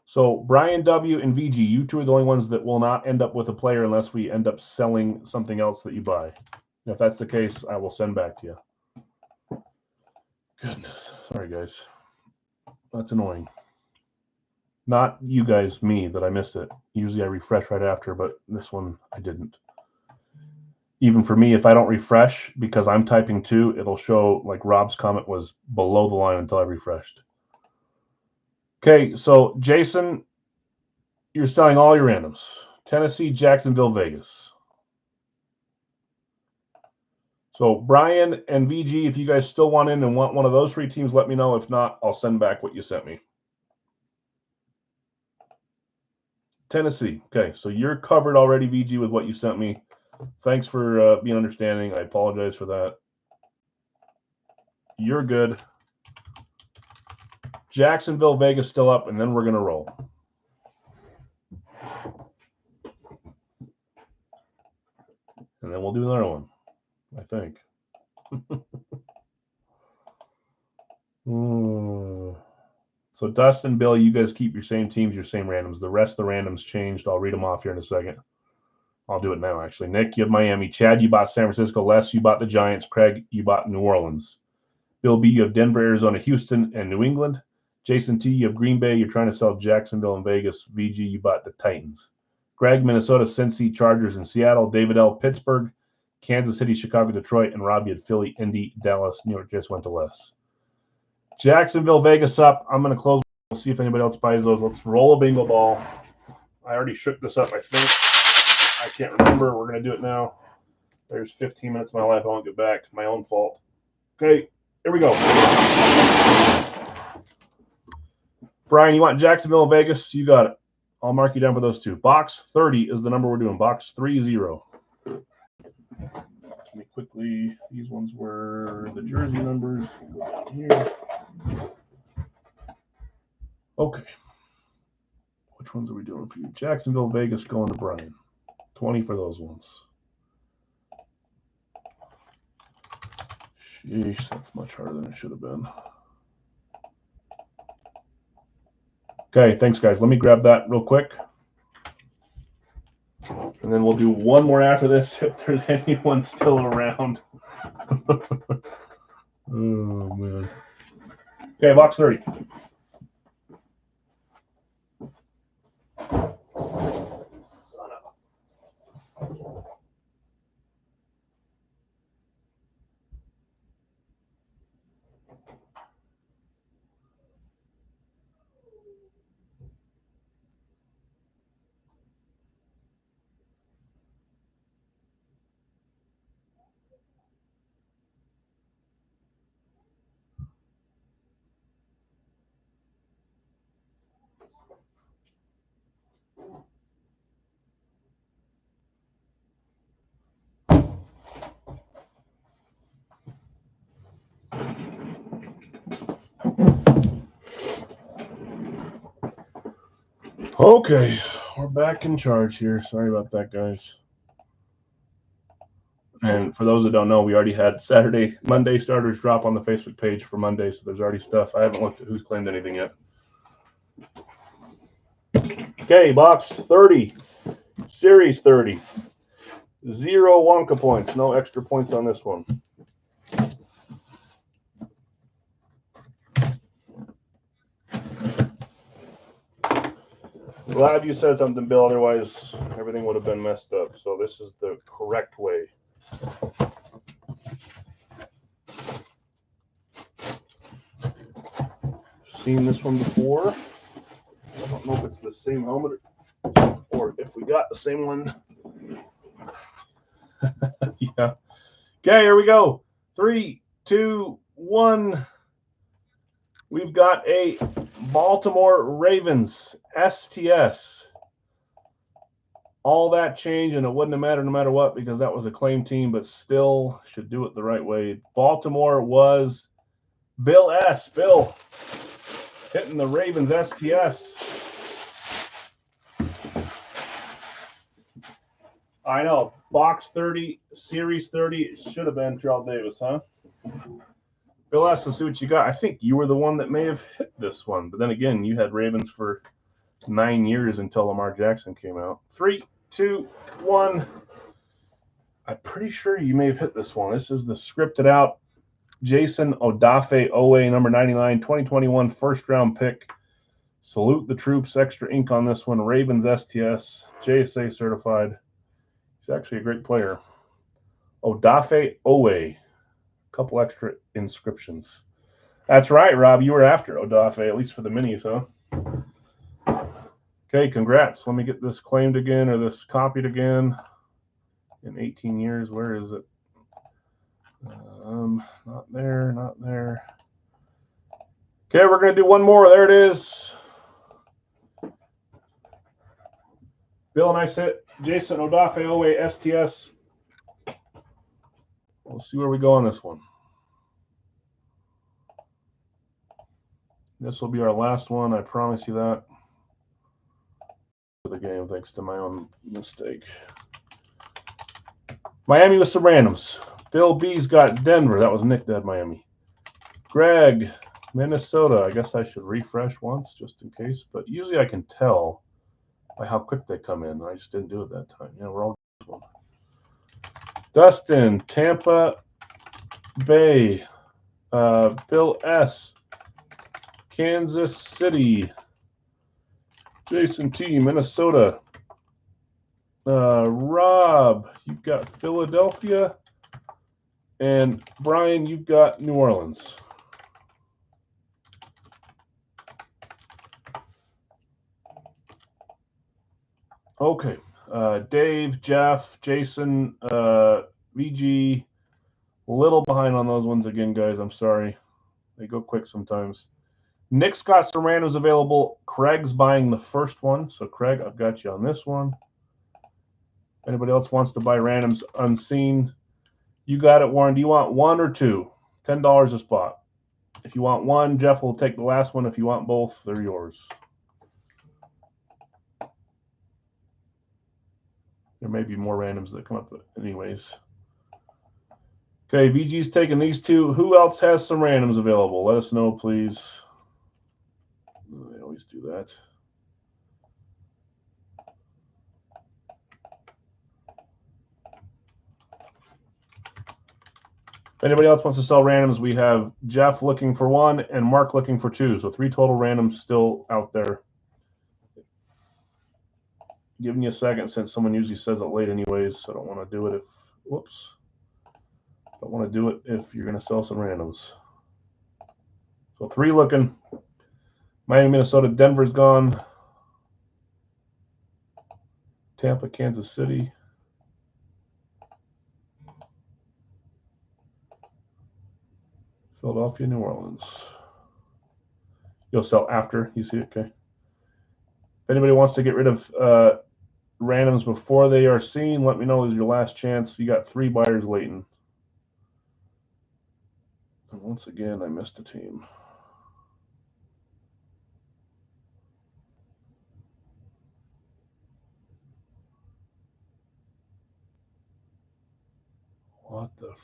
So Brian W. and VG, you two are the only ones that will not end up with a player unless we end up selling something else that you buy. And if that's the case, I will send back to you. Goodness. Sorry, guys. That's annoying. Not you guys, me, that I missed it. Usually I refresh right after, but this one I didn't. Even for me, if I don't refresh because I'm typing too, it'll show like Rob's comment was below the line until I refreshed. Okay, so Jason, you're selling all your randoms. Tennessee, Jacksonville, Vegas. So Brian and VG, if you guys still want in and want one of those 3 teams, let me know. If not, I'll send back what you sent me. Tennessee. Okay, so you're covered already, VG, with what you sent me. Thanks for being understanding. I apologize for that. You're good. Jacksonville, Vegas still up, and then we're going to roll. And then we'll do another one, I think. So Dustin, Bill, you guys keep your same teams, your same randoms. The rest of the randoms changed. I'll read them off here in a second. I'll do it now, actually. Nick, you have Miami. Chad, you bought San Francisco. Les, you bought the Giants. Craig, you bought New Orleans. Bill B, you have Denver, Arizona, Houston, and New England. Jason T, you have Green Bay. You're trying to sell Jacksonville and Vegas. VG, you bought the Titans. Greg, Minnesota, Cincy, Chargers, and Seattle. David L, Pittsburgh, Kansas City, Chicago, Detroit, and Robbie had Philly, Indy, Dallas, New York. Just went to Les. Jacksonville, Vegas up. I'm going to close. We'll see if anybody else buys those. Let's roll a bingo ball. I already shook this up, I think. I can't remember. We're going to do it now. There's 15 minutes of my life I won't get back. My own fault. Okay, here we go. Brian, you want Jacksonville and Vegas? You got it. I'll mark you down for those 2. Box 30 is the number we're doing. Box 30. Let me quickly. These ones were the jersey numbers. Go down here. Okay. Which ones are we doing for you? Jacksonville, Vegas, going to Brian. 20 for those ones. Sheesh, that's much harder than it should have been. Okay, thanks, guys. Let me grab that real quick. And then we'll do one more after this if there's anyone still around. Oh, man. Okay, box 30. Okay, we're back in charge here. Sorry about that, guys. And for those that don't know, we already had Monday starters drop on the Facebook page for Monday, so there's already stuff. I haven't looked at who's claimed anything yet. Okay, box 30, series 30. 0 Wonka points, no extra points on this one. Glad you said something, Bill, otherwise everything would have been messed up. So this is the correct way. Seen this one before. I don't know if it's the same helmet or if we got the same one. Yeah. Okay, here we go. 3, 2, 1. We've got a Baltimore Ravens STS. All that changed, and it wouldn't have mattered no matter what because that was a claim team, but still should do it the right way. Baltimore was Bill S. Bill hitting the Ravens STS. I know. Box 30, Series 30 should have been Terrell Davis, huh? Bill S., let's see what you got. I think you were the one that may have hit this one, but then again, you had Ravens for 9 years until Lamar Jackson came out. 3, 2, 1. I'm pretty sure you may have hit this one. This is the scripted out Jason Odafe-Oweh, number 99, 2021 first-round pick. Salute the troops. Extra ink on this one. Ravens STS, JSA certified. He's actually a great player. Odafe-Oweh. Couple extra inscriptions. That's right, Rob. You were after Odafe, at least for the minis, huh? Okay, congrats. Let me get this claimed again or this copied again. In 18 years, where is it? Not there, not there. Okay, we're going to do one more. There it is. Bill and I said Jason Odafe-Oweh STS. We'll see where we go on this one. This will be our last one. I promise you that. The game, thanks to my own mistake. Miami with some randoms. Bill B's got Denver. That was Nick that had Miami. Greg, Minnesota. I guess I should refresh once just in case, but usually I can tell by how quick they come in. I just didn't do it that time. Yeah, we're all one. Dustin, Tampa Bay. Bill S. Kansas City. Jason T. Minnesota. Rob, you've got Philadelphia. And Brian, you've got New Orleans. Okay. Dave, Jeff, Jason, VG, a little behind on those ones again, guys. I'm sorry. They go quick sometimes. Nick's got some randoms available. Craig's buying the first one. So, Craig, I've got you on this one. Anybody else wants to buy randoms unseen? You got it, Warren. Do you want one or two? $10 a spot. If you want one, Jeff will take the last one. If you want both, they're yours. There may be more randoms that come up anyways. Okay, VG's taking these two. Who else has some randoms available? Let us know, please. They always do that. If anybody else wants to sell randoms, we have Jeff looking for one and Mark looking for two. So 3 total randoms still out there. Giving you a second since someone usually says it late anyways. So I don't want to do it if, whoops. Don't want to do it if you're going to sell some randoms. So 3 looking. Miami, Minnesota, Denver's gone. Tampa, Kansas City. Philadelphia, New Orleans. You'll sell after you see it, okay? If anybody wants to get rid of randoms before they are seen, let me know. This is your last chance. You got 3 buyers waiting. And once again, I missed a team.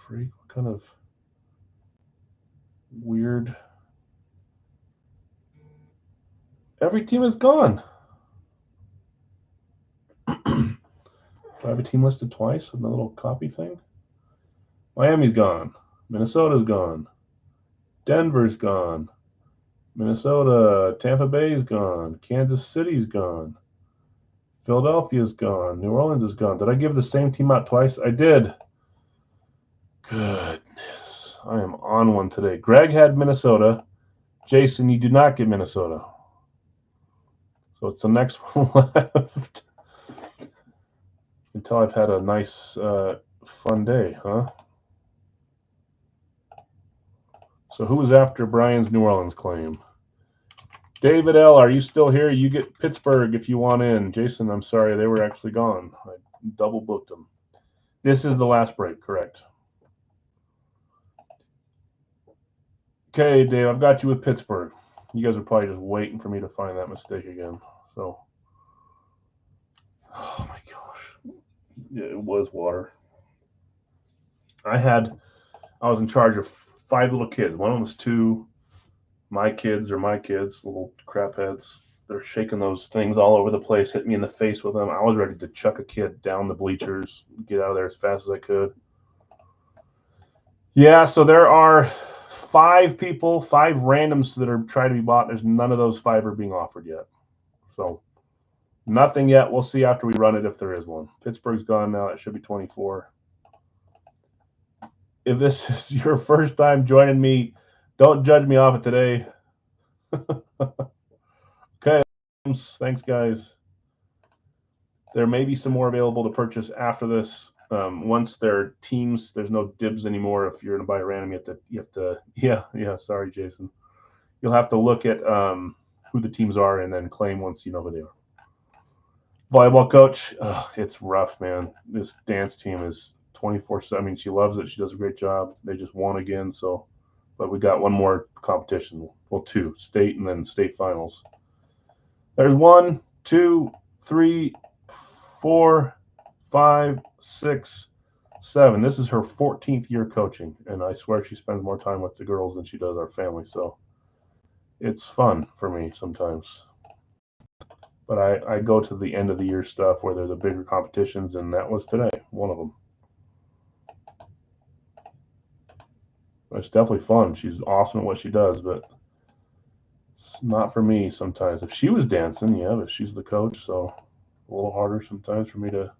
freak? What kind of weird? Every team is gone. Do I have a team listed twice in the little copy thing? Miami's gone. Minnesota's gone. Denver's gone. Minnesota. Tampa Bay's gone. Kansas City's gone. Philadelphia's gone. New Orleans is gone. Did I give the same team out twice? I did. Goodness. I am on one today. Greg had Minnesota. Jason, you do not get Minnesota. So it's the next one left. Until I've had a nice, fun day, huh? So who was after Brian's New Orleans claim? David L., are you still here? You get Pittsburgh if you want in. Jason, I'm sorry, they were actually gone. I double booked them. This is the last break, correct? Okay, Dave, I've got you with Pittsburgh. You guys are probably just waiting for me to find that mistake again. So, oh my gosh. Yeah, it was water. I was in charge of 5 little kids. One of them was 2. My kids, little crap heads. They're shaking those things all over the place, hit me in the face with them. I was ready to chuck a kid down the bleachers, get out of there as fast as I could. Yeah, so there are 5 people, 5 randoms that are trying to be bought. There's none of those 5 are being offered yet. So nothing yet. We'll see after we run it if there is one. Pittsburgh's gone now. It should be 24. If this is your first time joining me, don't judge me off it today. Okay. Thanks, guys. There may be some more available to purchase after this. Once they're teams, there's no dibs anymore. If you're going to buy a random, you have to. Yeah. Sorry, Jason. You'll have to look at who the teams are and then claim once you know who they are. Volleyball coach, it's rough, man. This dance team is 24/7. I mean, she loves it. She does a great job. They just won again, so. But we got one more competition. Well, 2, state and then state finals. There's 1, 2, 3, 4, 5, 6, 7. This is her 14th year coaching, and I swear she spends more time with the girls than she does our family. So it's fun for me sometimes. But I go to the end of the year stuff where there's the bigger competitions, and that was today, one of them. It's definitely fun. She's awesome at what she does, but it's not for me sometimes. If she was dancing, yeah, but she's the coach, so a little harder sometimes for me to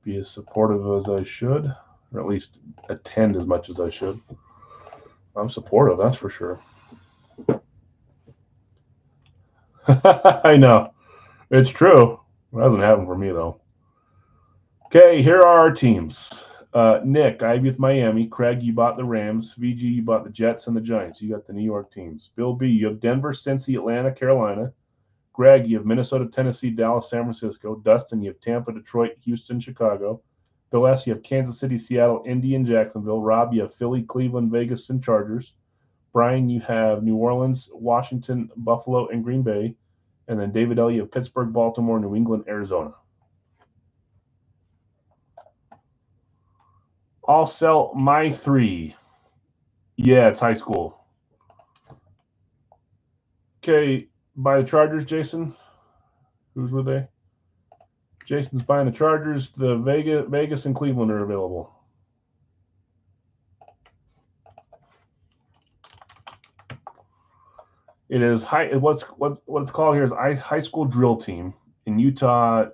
be as supportive as I should, or at least attend as much as I should. I'm supportive, that's for sure. I know. It's true. It hasn't happened for me, though. Okay, here are our teams. Nick, I have you with Miami. Craig, you bought the Rams. VG, you bought the Jets and the Giants. You got the New York teams. Bill B, you have Denver, Cincy, Atlanta, Carolina. Greg, you have Minnesota, Tennessee, Dallas, San Francisco. Dustin, you have Tampa, Detroit, Houston, Chicago. Bill S, you have Kansas City, Seattle, Indy, and Jacksonville. Rob, you have Philly, Cleveland, Vegas, and Chargers. Brian, you have New Orleans, Washington, Buffalo, and Green Bay. And then David L, you have Pittsburgh, Baltimore, New England, Arizona. I'll sell my 3. Yeah, it's high school. Okay, buy the Chargers, Jason. Whose were they? Jason's buying the Chargers. The Vegas and Cleveland are available. It is what it's called here is high school drill team in Utah,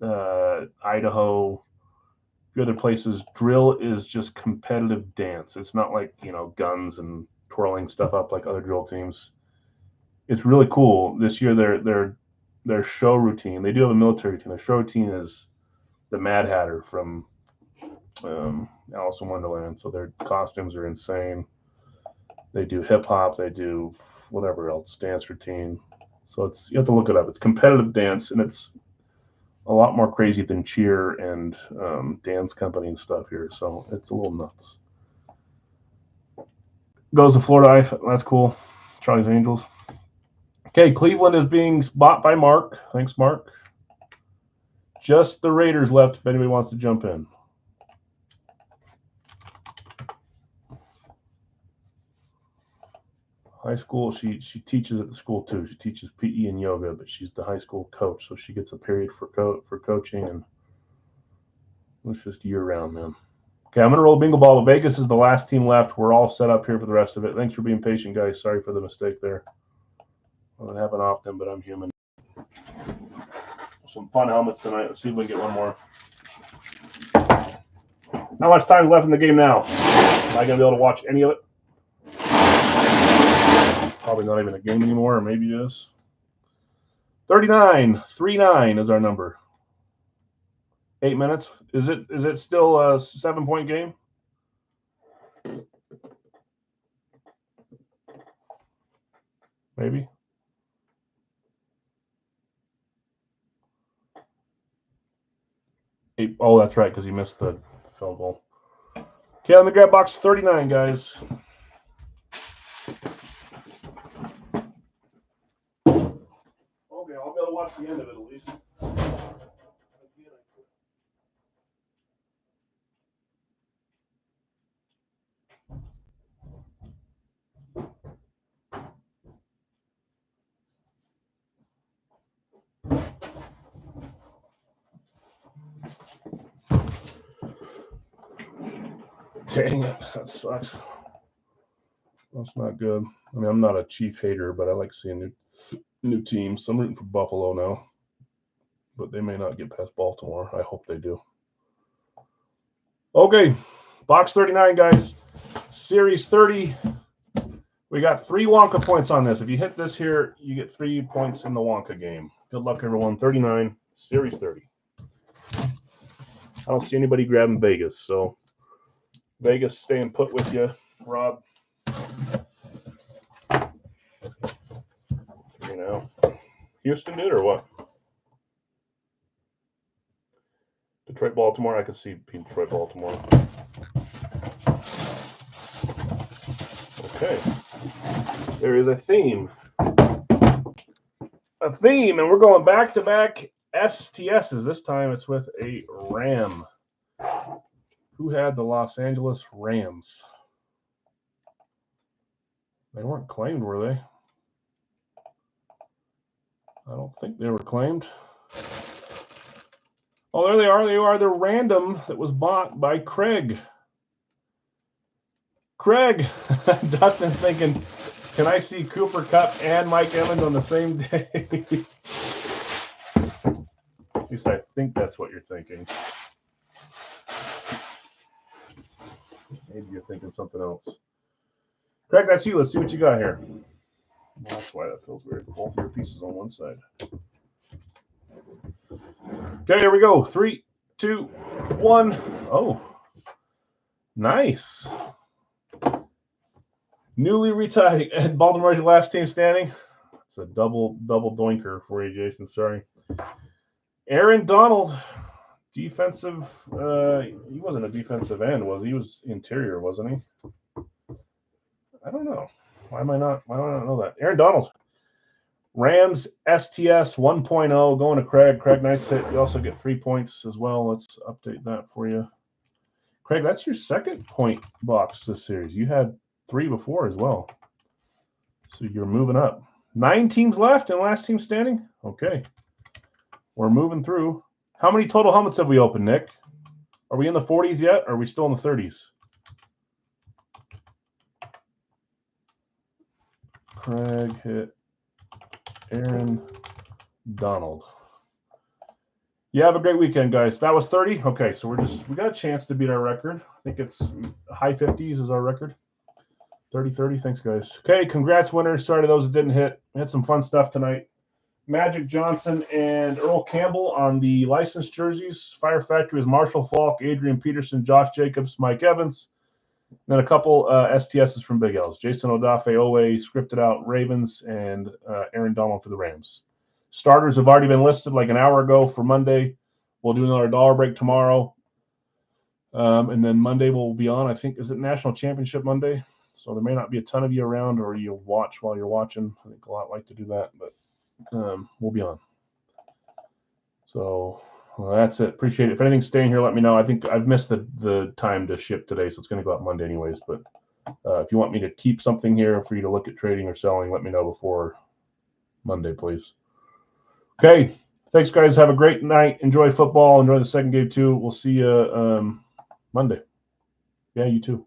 Idaho, a few other places. Drill is just competitive dance. It's not like guns and twirling stuff up like other drill teams. It's really cool. This year their show routine. They do have a military routine. Their show routine is the Mad Hatter from Alice in Wonderland. So their costumes are insane. They do hip hop. They do whatever else, dance routine. So you have to look it up. It's competitive dance, and it's a lot more crazy than cheer and dance company and stuff here. So it's a little nuts. Goes to Florida. That's cool. Charlie's Angels. Okay, Cleveland is being bought by Mark. Thanks, Mark. Just the Raiders left if anybody wants to jump in. High school, she teaches at the school too. She teaches PE and yoga, but she's the high school coach, so she gets a period for coaching, and it's just year round, man. Okay, I'm gonna roll bingo ball. Vegas is the last team left. We're all set up here for the rest of it. Thanks for being patient, guys. Sorry for the mistake there. Doesn't happen often, but I'm human. Some fun helmets tonight. Let's see if we can get one more. How much time is left in the game now? Am I gonna be able to watch any of it? Probably not even a game anymore, or maybe it is. 39, 3-9 is our number. 8 minutes. Is it still a 7-point game? Maybe. Oh, that's right, because he missed the field goal. Okay, let me grab box 39, guys. Okay, I'll be able to watch the end of it at least. Dang it, that sucks. That's not good. I mean, I'm not a Chief hater, but I like seeing new teams. I'm rooting for Buffalo now, but they may not get past Baltimore. I hope they do. Okay, box 39, guys. Series 30. We got 3 Wonka points on this. If you hit this here, you get 3 points in the Wonka game. Good luck, everyone. 39, Series 30. I don't see anybody grabbing Vegas, so Vegas staying put with you, Rob. You know, Houston did or what? Detroit, Baltimore. I could see Detroit, Baltimore. Okay. There is a theme. A theme, and we're going back-to-back STSs. This time it's with a Ram. Who had the Los Angeles Rams? They weren't claimed, were they? I don't think they were claimed. Oh, there they are. They are the random that was bought by Craig. Craig, Dustin's thinking, can I see Cooper Kupp and Mike Evans on the same day? At least I think that's what you're thinking. Maybe you're thinking something else. Craig, that's you. Let's see what you got here. Well, that's why that feels weird. Both your pieces on one side. Okay, here we go. 3, 2, 1. Oh, nice. Newly retired. And Baltimore's your last team standing. It's a double doinker for you, Jason. Sorry. Aaron Donald, defensive. He wasn't a defensive end, was he? He was interior, wasn't he? I don't know. Why do I not know that? Aaron Donald. Rams STS 1.0 going to Craig. Craig, nice hit. You also get 3 points as well. Let's update that for you. Craig, that's your second point box this series. You had 3 before as well. So you're moving up. 9 teams left and last team standing? Okay. We're moving through. How many total helmets have we opened, Nick? Are we in the 40s yet? Or are we still in the 30s? Craig hit Aaron Donald. You have a great weekend, guys. That was 30. Okay, so we got a chance to beat our record. I think it's high 50s is our record. 30-30. Thanks, guys. Okay, congrats, winners. Sorry to those that didn't hit. We had some fun stuff tonight. Magic Johnson and Earl Campbell on the licensed jerseys. Fire Factory is Marshall Falk, Adrian Peterson, Josh Jacobs, Mike Evans. Then a couple STSs from Big L's. Jason Odafe, Owe, scripted out Ravens, and Aaron Donald for the Rams. Starters have already been listed like an hour ago for Monday. We'll do another dollar break tomorrow. And then Monday we'll be on. I think, is it National Championship Monday? So there may not be a ton of you around, or you'll watch while you're watching. I think a lot like to do that, but we'll be on. So that's it. Appreciate it. If anything's staying here, let me know. I think I've missed the time to ship today, so it's going to go out Monday anyways. But If you want me to keep something here for you to look at trading or selling, let me know before Monday, please. Okay. Thanks, guys. Have a great night. Enjoy football. Enjoy the second game, too. We'll see you Monday. Yeah, you too.